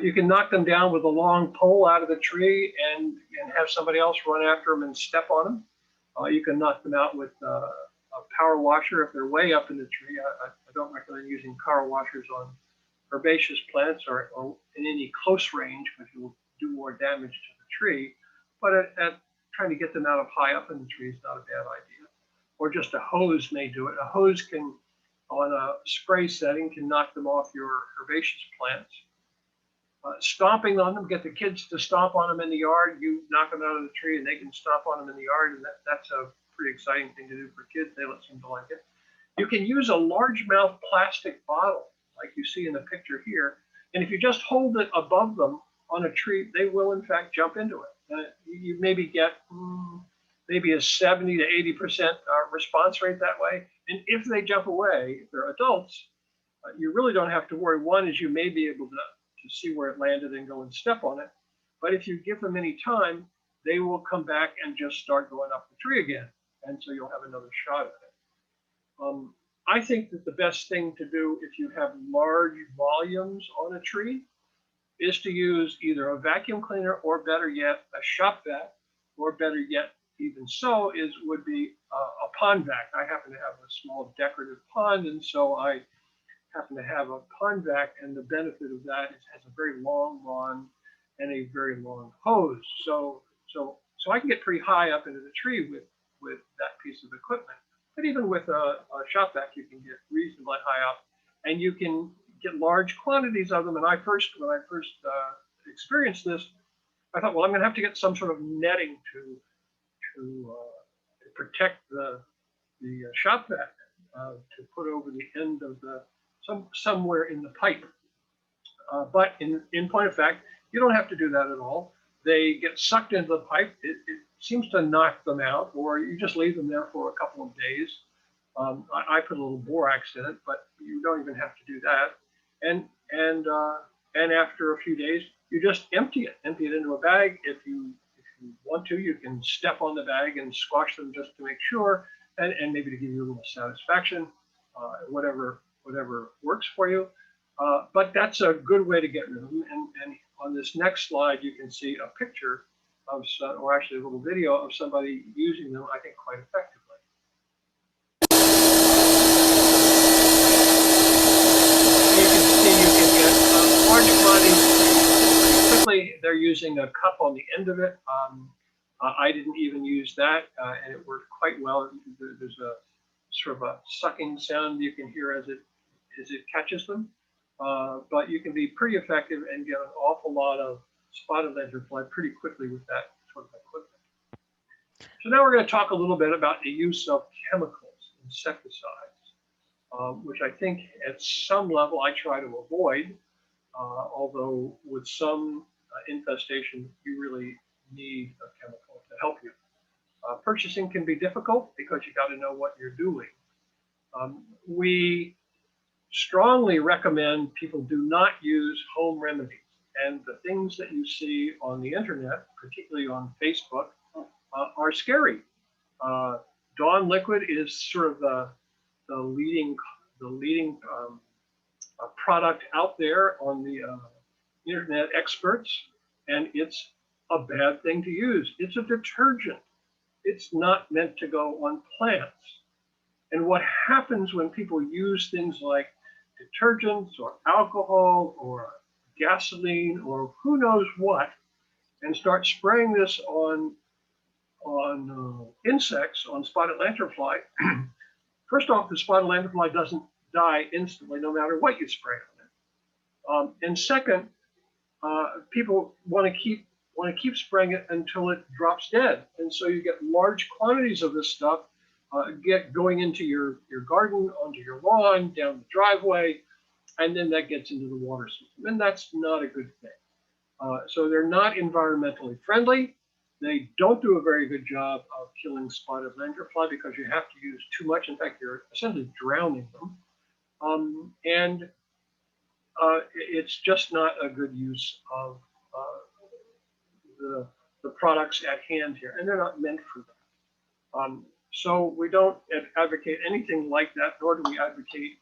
You can knock them down with a long pole out of the tree and have somebody else run after them and step on them. You can knock them out with a power washer if they're way up in the tree. I don't recommend using power washers on herbaceous plants or in any close range, because you'll do more damage to the tree. But at trying to get them out of high up in the tree is not a bad idea. Or just a hose may do it. A hose can, on a spray setting, can knock them off your herbaceous plants. Stomping on them, get the kids to stomp on them in the yard. You knock them out of the tree and they can stomp on them in the yard, and that's a pretty exciting thing to do for kids. They seem to like it. You can use a largemouth plastic bottle like you see in the picture here, and if you just hold it above them on a tree, they will in fact jump into it. You maybe get maybe a 70 to 80% response rate that way. And if they jump away, if they're adults, you really don't have to worry. One is you may be able to see where it landed and go and step on it. But if you give them any time, they will come back and just start going up the tree again. And so you'll have another shot at it. I think that the best thing to do if you have large volumes on a tree is to use either a vacuum cleaner, or better yet, a shop vac, or better yet, even so, would be a pond vac. I happen to have a small decorative pond, and so I happen to have a pond vac, and the benefit of that is it has a very long run and a very long hose. So I can get pretty high up into the tree with that piece of equipment. But even with a shop vac, you can get reasonably high up, and you can get large quantities of them. And when I first experienced this, I thought, well, I'm going to have to get some sort of netting to protect the shop vac to put over the end of the somewhere in the pipe. But in point of fact, you don't have to do that at all. They get sucked into the pipe. It seems to knock them out, or you just leave them there for a couple of days. I put a little borax in it, but you don't even have to do that. And after a few days, you just empty it into a bag. If you want to, you can step on the bag and squash them just to make sure, and maybe to give you a little satisfaction, whatever works for you. But that's a good way to get rid of them. And on this next slide, you can see a picture of or actually a little video of somebody using them, I think, quite effectively. You can see you can get large quantities pretty quickly. They're using a cup on the end of it. I didn't even use that, and it worked quite well. There's a sort of a sucking sound you can hear as it catches them. But you can be pretty effective and get an awful lot of spotted lanternfly pretty quickly with that sort of equipment. So now we're going to talk a little bit about the use of chemicals, insecticides, which I think at some level I try to avoid, although with some infestation, you really need a chemical to help you. Purchasing can be difficult because you got to know what you're doing. We strongly recommend people do not use home remedies. And the things that you see on the internet, particularly on Facebook, are scary. Dawn liquid is sort of the leading product out there on the internet experts, and it's a bad thing to use. It's a detergent. It's not meant to go on plants. And what happens when people use things like detergents or alcohol or gasoline or who knows what, and start spraying this on insects, on spotted lanternfly, first off, the spotted lanternfly doesn't die instantly, no matter what you spray on it. And second, people want to keep spraying it until it drops dead, and so you get large quantities of this stuff going into your garden, onto your lawn, down the driveway, and then that gets into the water system, and that's not a good thing. So they're not environmentally friendly. They don't do a very good job of killing spotted lanternfly because you have to use too much. In fact, you're essentially drowning them. It's just not a good use of the products at hand here, and they're not meant for that. So we don't advocate anything like that, nor do we advocate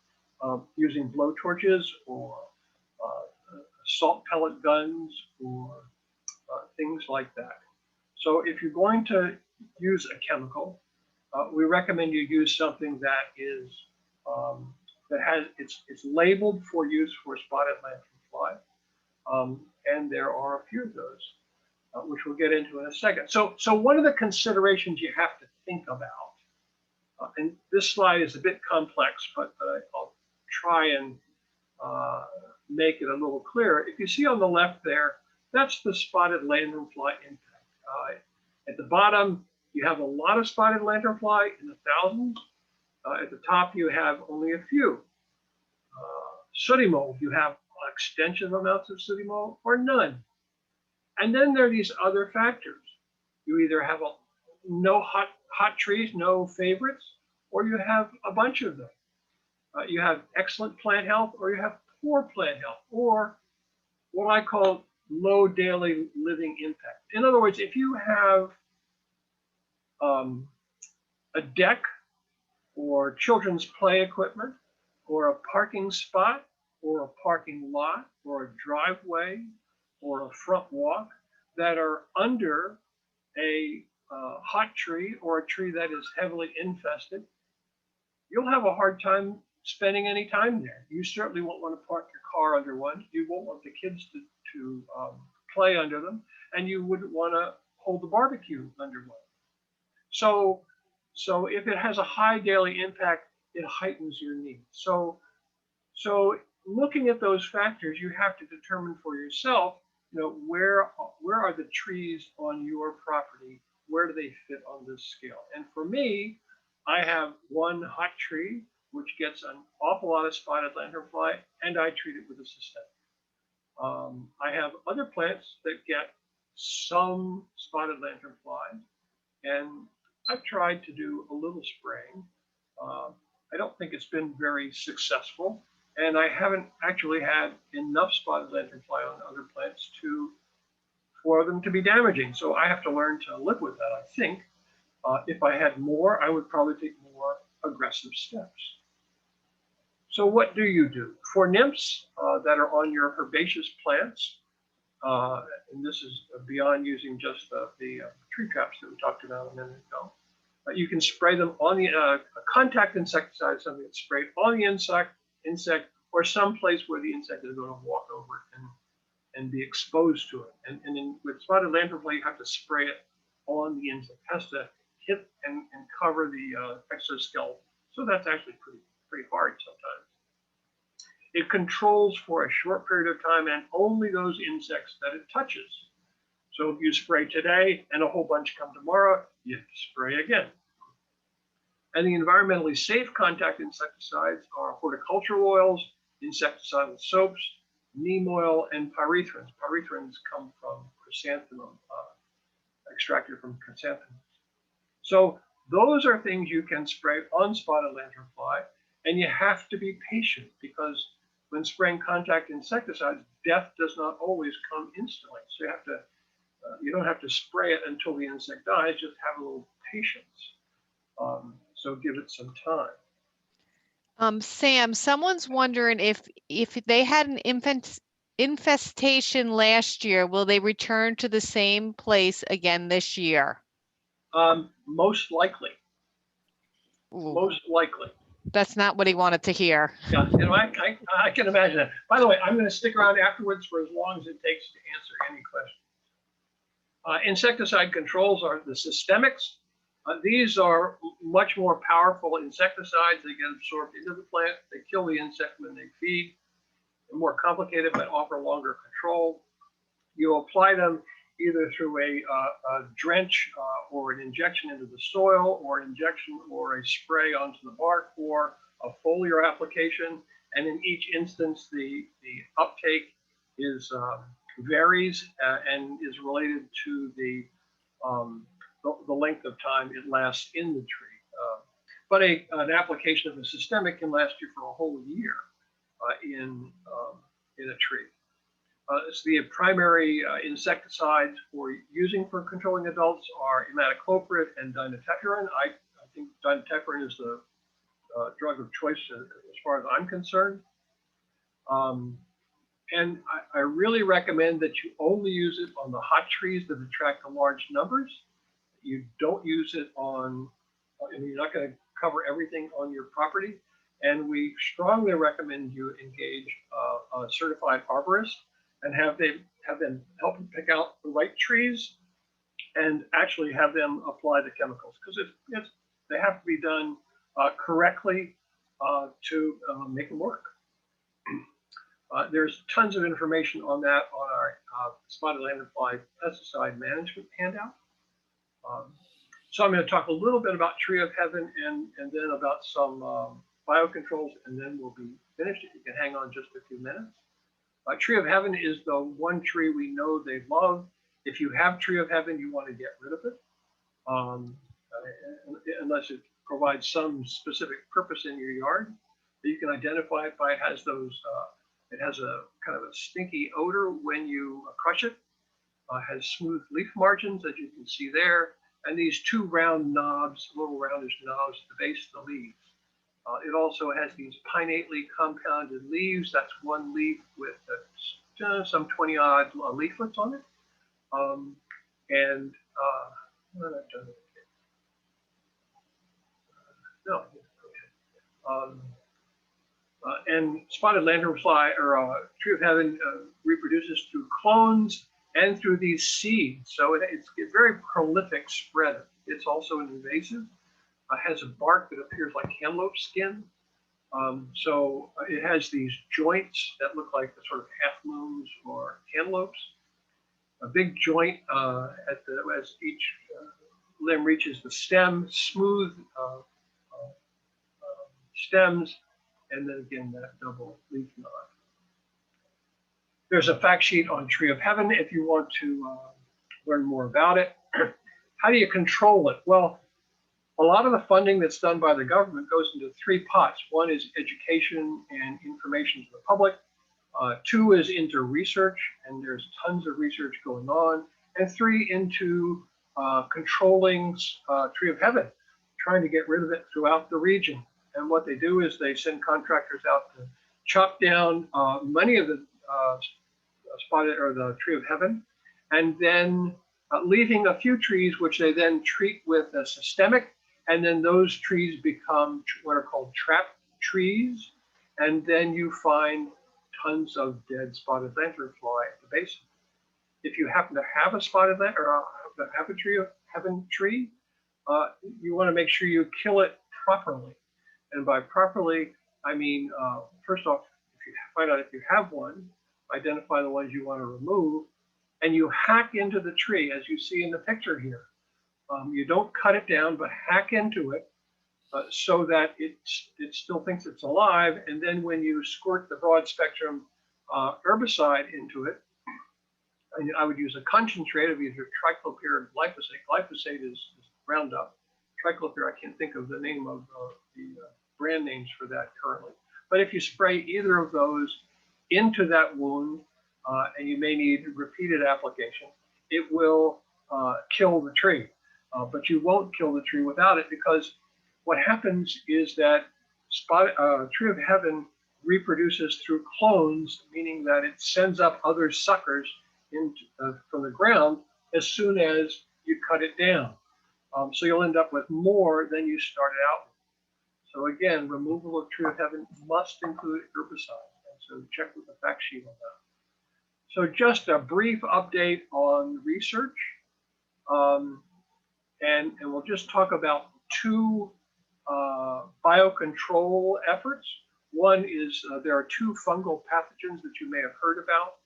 using blowtorches or salt pellet guns or things like that. So if you're going to use a chemical, we recommend you use something that is it's labeled for use for spotted lanternfly, and there are a few of those, which we'll get into in a second. So one of the considerations you have to think about, and this slide is a bit complex, but I'll try and make it a little clearer. If you see on the left there, that's the spotted lanternfly impact. At the bottom, you have a lot of spotted lanternfly in the thousands. At the top, you have only a few. Sooty mold, you have extensive amounts of sooty mold or none. And then there are these other factors. You either have no hot trees, no favorites, or you have a bunch of them. You have excellent plant health, or you have poor plant health, or what I call low daily living impact. In other words, if you have a deck or children's play equipment or a parking spot or a parking lot or a driveway or a front walk that are under a hot tree or a tree that is heavily infested, you'll have a hard time spending any time there. You certainly won't want to park your car under one. You won't want the kids to play under them, and you wouldn't want to hold the barbecue under one. So if it has a high daily impact, it heightens your need. So looking at those factors, you have to determine for yourself, where are the trees on your property? Where do they fit on this scale? And for me, I have one hot tree, which gets an awful lot of spotted lanternfly, and I treat it with a systemic. I have other plants that get some spotted lanternflies, and I've tried to do a little spraying. I don't think it's been very successful, and I haven't actually had enough spotted lanternfly on other plants for them to be damaging. So I have to learn to live with that, I think. If I had more, I would probably take more aggressive steps. So what do you do? For nymphs that are on your herbaceous plants, and this is beyond using just the tree traps that we talked about a minute ago, you can spray them on the contact insecticide, something that's sprayed on the insect, or some place where the insect is going to walk over it and be exposed to it. And with spotted lanternfly, you have to spray it on the insect. It has to hit and cover the exoskeleton. So that's actually pretty hard sometimes. It controls for a short period of time and only those insects that it touches. So if you spray today and a whole bunch come tomorrow, you have to spray again. And the environmentally safe contact insecticides are horticultural oils, insecticidal soaps, neem oil, and pyrethrins. Pyrethrins come from chrysanthemum, extracted from chrysanthemums. So those are things you can spray on spotted lanternfly, and you have to be patient because when spraying contact insecticides, death does not always come instantly. So you don't have to spray it until the insect dies, just have a little patience. So give it some time. Sam, someone's wondering if they had an infestation last year, will they return to the same place again this year? Most likely. Ooh. Most likely. That's not what he wanted to hear. Yeah, I can imagine that. By the way, I'm going to stick around afterwards for as long as it takes to answer any questions. Insecticide controls are the systemics. These are much more powerful insecticides. They get absorbed into the plant. They kill the insect when they feed. They're more complicated, but offer longer control. You apply them either through a drench or an injection into the soil, or an injection or a spray onto the bark, or a foliar application. And in each instance, the uptake varies and is related to the length of time it lasts in the tree. But an application of a systemic can last you for a whole year in a tree. So the primary insecticides for controlling adults are imidacloprid and dinotefuran. I think dinotefuran is the drug of choice as far as I'm concerned. And I really recommend that you only use it on the hot trees that attract the large numbers. You don't use it on, you're not going to cover everything on your property. And we strongly recommend you engage a certified arborist and have them help you pick out the right trees and actually have them apply the chemicals, because they have to be done correctly to make them work. There's tons of information on that on our spotted lanternfly pesticide management handout. So I'm going to talk a little bit about Tree of Heaven and then about some biocontrols, and then we'll be finished. If you can hang on just a few minutes. Tree of Heaven is the one tree we know they love. If you have Tree of Heaven, you want to get rid of it, unless it provides some specific purpose in your yard. You can identify it by it has a kind of a stinky odor when you crush it. Has smooth leaf margins, as you can see there, and these two round knobs, little roundish knobs at the base of the leaves. It also has these pinnately compounded leaves. That's one leaf with some 20 odd leaflets on it. And spotted lanternfly or tree of heaven reproduces through clones and through these seeds. So it's a very prolific spreader. It's also an invasive. Has a bark that appears like cantaloupe skin. So it has these joints that look like the sort of half moons or cantaloupes. A big joint as each limb reaches the stem, smooth stems, and then again that double leaf knot. There's a fact sheet on Tree of Heaven if you want to learn more about it. How do you control it? Well, a lot of the funding that's done by the government goes into three pots. One is education and information to the public. Two is into research, and there's tons of research going on. And three into controlling Tree of Heaven, trying to get rid of it throughout the region. And what they do is they send contractors out to chop down many of the spotted or the Tree of Heaven, and then leaving a few trees which they then treat with a systemic, and then those trees become what are called trap trees, and then you find tons of dead spotted lanternfly at the base. If you happen to have a spotted lantern or have a Tree of Heaven tree, you want to make sure you kill it properly. And by properly, I mean, first off, if you find out if you have one, identify the ones you want to remove, and you hack into the tree, as you see in the picture here. You don't cut it down, but hack into it so that it still thinks it's alive. And then when you squirt the broad spectrum herbicide into it, and I would use a concentrate of either triclopyr or glyphosate. Glyphosate is Roundup. Triclopyr, I can't think of the name of the brand names for that currently. But if you spray either of those into that wound, and you may need repeated application, it will kill the tree. But you won't kill the tree without it, because what happens is that Tree of Heaven reproduces through clones, meaning that it sends up other suckers from the ground as soon as you cut it down. So you'll end up with more than you started out with. So again, removal of Tree of Heaven must include herbicide. And so check with the fact sheet on that. So just a brief update on research. And we'll just talk about two biocontrol efforts. One is there are two fungal pathogens that you may have heard about.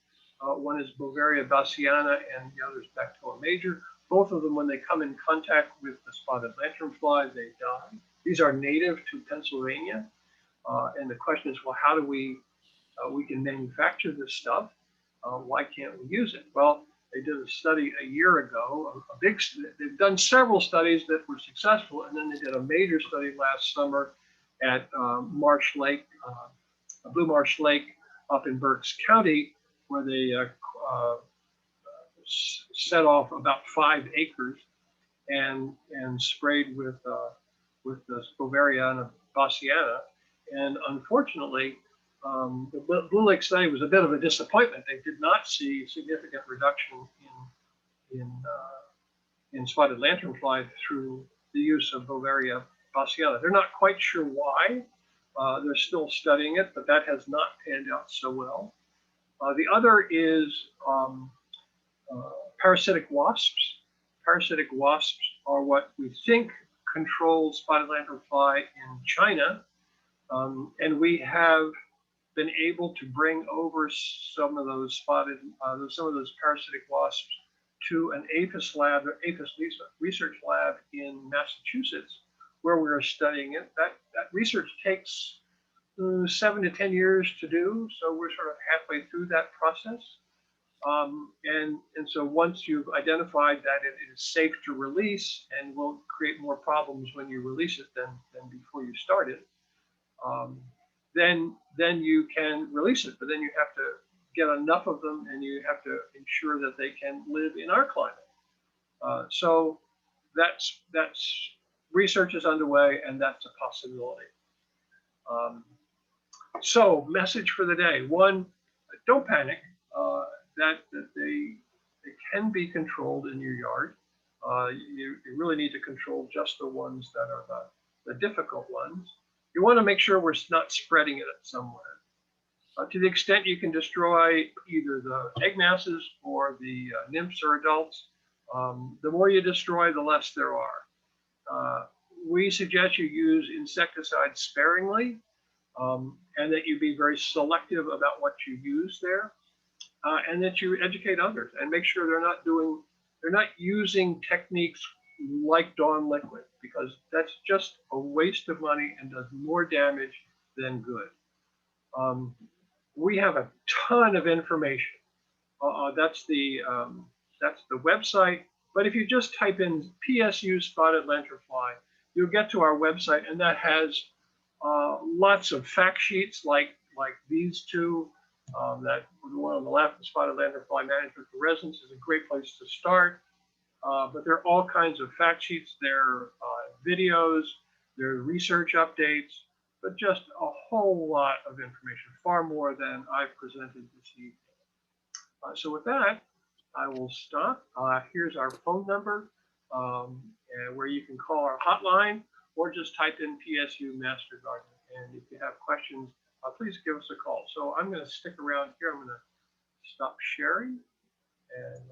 One is Beauveria bassiana and the other is Bacteria major. Both of them, when they come in contact with the spotted lanternfly, they die. These are native to Pennsylvania. And the question is, well, how do we can manufacture this stuff? Why can't we use it? Well, they did a study a year ago, they've done several studies that were successful, and then they did a major study last summer at Marsh Lake, Blue Marsh Lake up in Berks County, where they set off about 5 acres and sprayed with the Beauveria bassiana. And unfortunately, the Blue Lake study was a bit of a disappointment. They did not see significant reduction in spotted lanternfly through the use of Beauveria bassiana. They're not quite sure why. They're still studying it, but that has not panned out so well. The other is parasitic wasps. Parasitic wasps are what we think control spotted lanternfly in China, and we have been able to bring over some of those parasitic wasps to an APHIS lab, or APHIS research lab in Massachusetts, where we are studying it. That research takes 7 to 10 years to do, so we're sort of halfway through that process. And so once you've identified that it is safe to release and will create more problems when you release it than before you started, then you can release it. But then you have to get enough of them, and you have to ensure that they can live in our climate. So that's research is underway, and that's a possibility. So message for the day: one, don't panic. That they can be controlled in your yard. You really need to control just the ones that are the difficult ones. you want to make sure we're not spreading it somewhere. To the extent you can destroy either the egg masses or the nymphs or adults, the more you destroy, the less there are. We suggest you use insecticides sparingly, and that you be very selective about what you use there, and that you educate others and make sure they're not using techniques like Dawn liquid, because that's just a waste of money and does more damage than good. We have a ton of information. That's the website. But if you just type in PSU spotted lanternfly, you'll get to our website, and that has lots of fact sheets like these two. That the one on the left, the spotted lanternfly management for residents, is a great place to start. But there are all kinds of fact sheets. There are videos, there are research updates, but just a whole lot of information, far more than I've presented this evening. So with that, I will stop. Here's our phone number, where you can call our hotline or just type in PSU Master Garden. And if you have questions, please give us a call. So I'm going to stick around here. I'm going to stop sharing and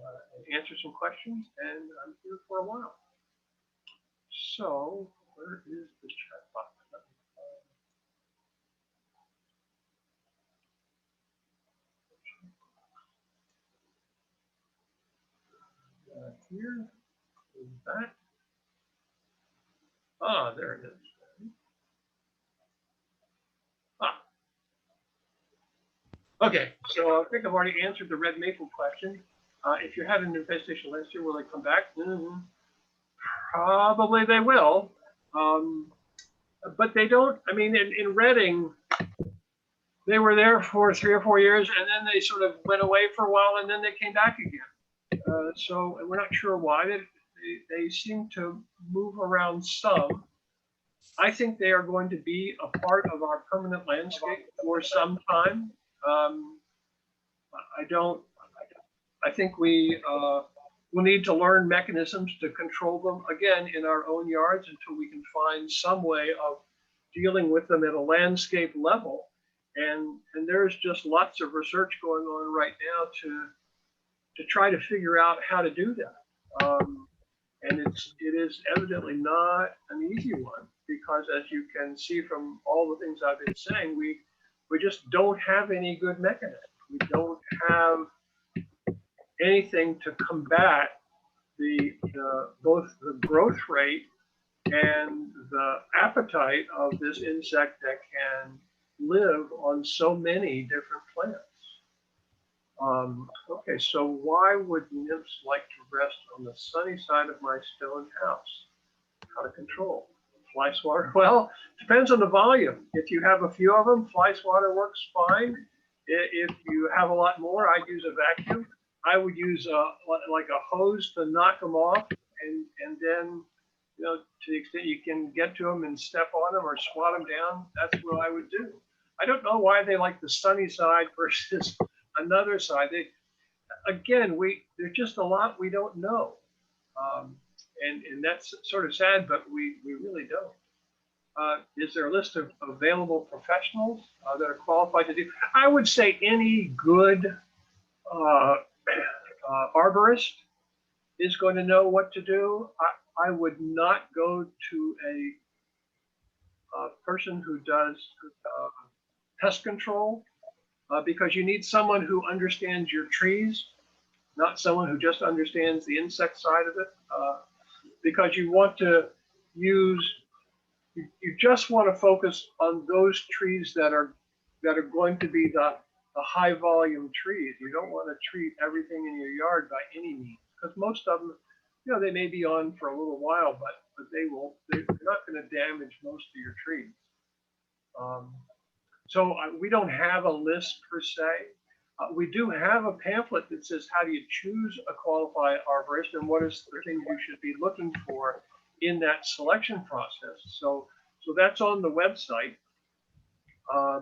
answer some questions, and I'm here for a while. So where is the chat box? Here is that. Ah, there it is. Ah. Okay, so I think I've already answered the red maple question. If you had an infestation last year, will they come back? Probably they will. But they don't, I mean, in Reading, they were there for 3 or 4 years, and then they sort of went away for a while, and then they came back again. So we're not sure why. They seem to move around some. I think they are going to be a part of our permanent landscape for some time. I think we will need to learn mechanisms to control them, again, in our own yards until we can find some way of dealing with them at a landscape level. And there's just lots of research going on right now to try to figure out how to do that. And it is evidently not an easy one, because as you can see from all the things I've been saying, we just don't have any good mechanism. We don't have anything to combat both the growth rate and the appetite of this insect that can live on so many different plants. Okay, so why would nymphs like to rest on the sunny side of my stone house? How to control? Fly swatter? Well, depends on the volume. If you have a few of them, fly swatter works fine. If you have a lot more, I'd use a vacuum. I would use like a hose to knock them off, and then, you know, to the extent you can get to them and step on them or swat them down, that's what I would do. I don't know why they like the sunny side versus another side. There's just a lot we don't know, and that's sort of sad, but we really don't. Is there a list of available professionals that are qualified to do? I would say any good arborist is going to know what to do. I would not go to a person who does pest control, because you need someone who understands your trees, not someone who just understands the insect side of it, because you want to use, you just want to focus on those trees that are going to be the high volume trees. You don't want to treat everything in your yard by any means, because most of them, you know, they may be on for a little while, but they're not going to damage most of your trees. So we don't have a list per se. We do have a pamphlet that says how do you choose a qualified arborist and what is the things you should be looking for in that selection process. So that's on the website.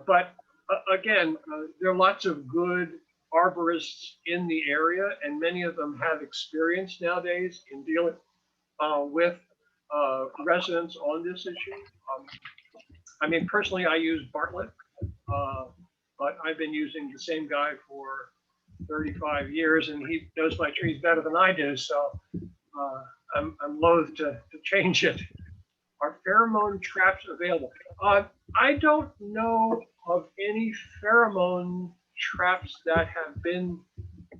But again, there are lots of good arborists in the area, and many of them have experience nowadays in dealing with residents on this issue. I mean, personally, I use Bartlett, but I've been using the same guy for 35 years, and he knows my trees better than I do. So I'm loath to change it. Are pheromone traps available? I don't know of any pheromone traps that have been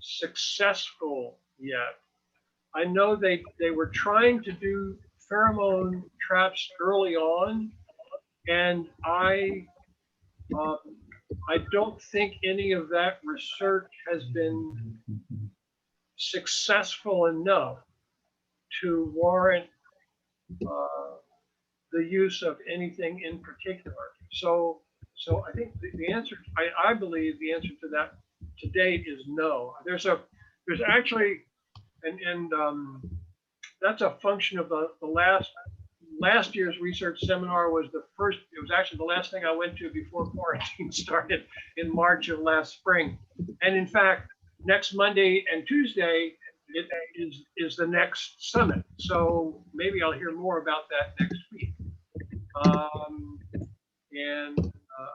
successful yet. I know they were trying to do pheromone traps early on, and I don't think any of that research has been successful enough to warrant the use of anything in particular. So I think the answer, I believe the answer to that to date is no. There's actually, and that's a function of the last year's research seminar was the first, it was actually the last thing I went to before quarantine started in March of last spring. And in fact, next Monday and Tuesday, it is the next summit. So maybe I'll hear more about that next week.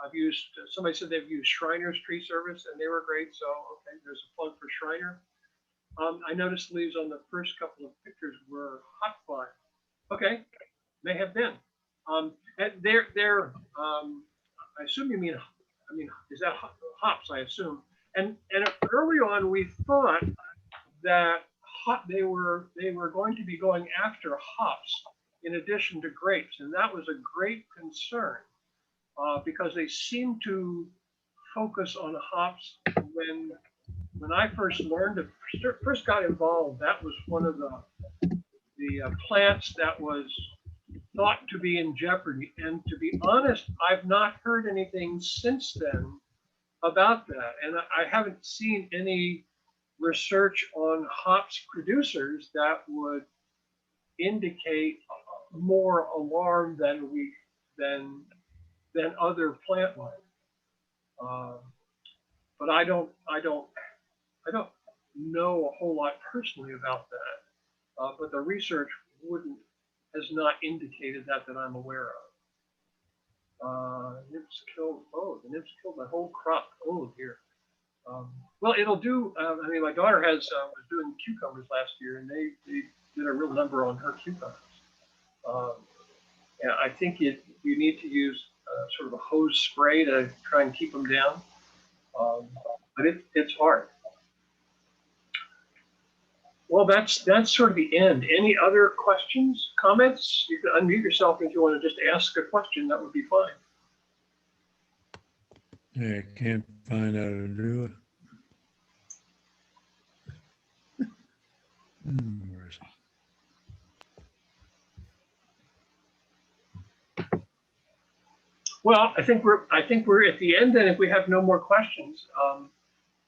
I've used, somebody said they've used Schreiner's tree service and they were great. So, okay, there's a plug for Schreiner. I noticed leaves on the first couple of pictures were hot fly. Okay, may have been. And I assume you mean, is that hops, I assume. And early on, we thought that they were going to be going after hops in addition to grapes. And that was a great concern because they seem to focus on hops when I first learned, first got involved, that was one of the plants that was thought to be in jeopardy. And to be honest, I've not heard anything since then about that. And I haven't seen any research on hops producers that would indicate more alarm than other plant life. But I don't know a whole lot personally about that. But the research has not indicated that I'm aware of. Nymphs killed, the nymphs killed my whole crop. Oh dear. Well, it'll do. I mean, my daughter was doing cucumbers last year, and they did a real number on her cucumbers. And I think you need to use sort of a hose spray to try and keep them down. But it's hard. Well, that's sort of the end. Any other questions, comments? You can unmute yourself if you want to just ask a question. That would be fine. Yeah, I can't find out how to do it. Where is it? Well, I think we're at the end. And if we have no more questions,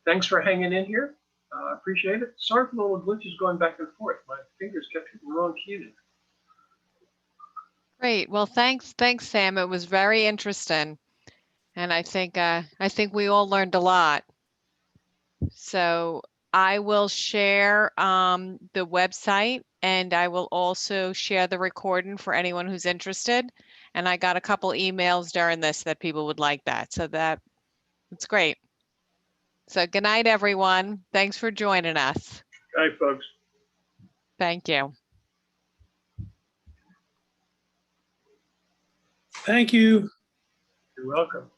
thanks for hanging in here. Appreciate it. Sorry for the little glitches going back and forth. My fingers kept hitting the wrong key. Great. Well, thanks, Sam. It was very interesting. And I think we all learned a lot. So I will share the website, and I will also share the recording for anyone who's interested. And I got a couple emails during this that people would like that. So it's great. So good night, everyone. Thanks for joining us. Good night, folks. Thank you. Thank you. You're welcome.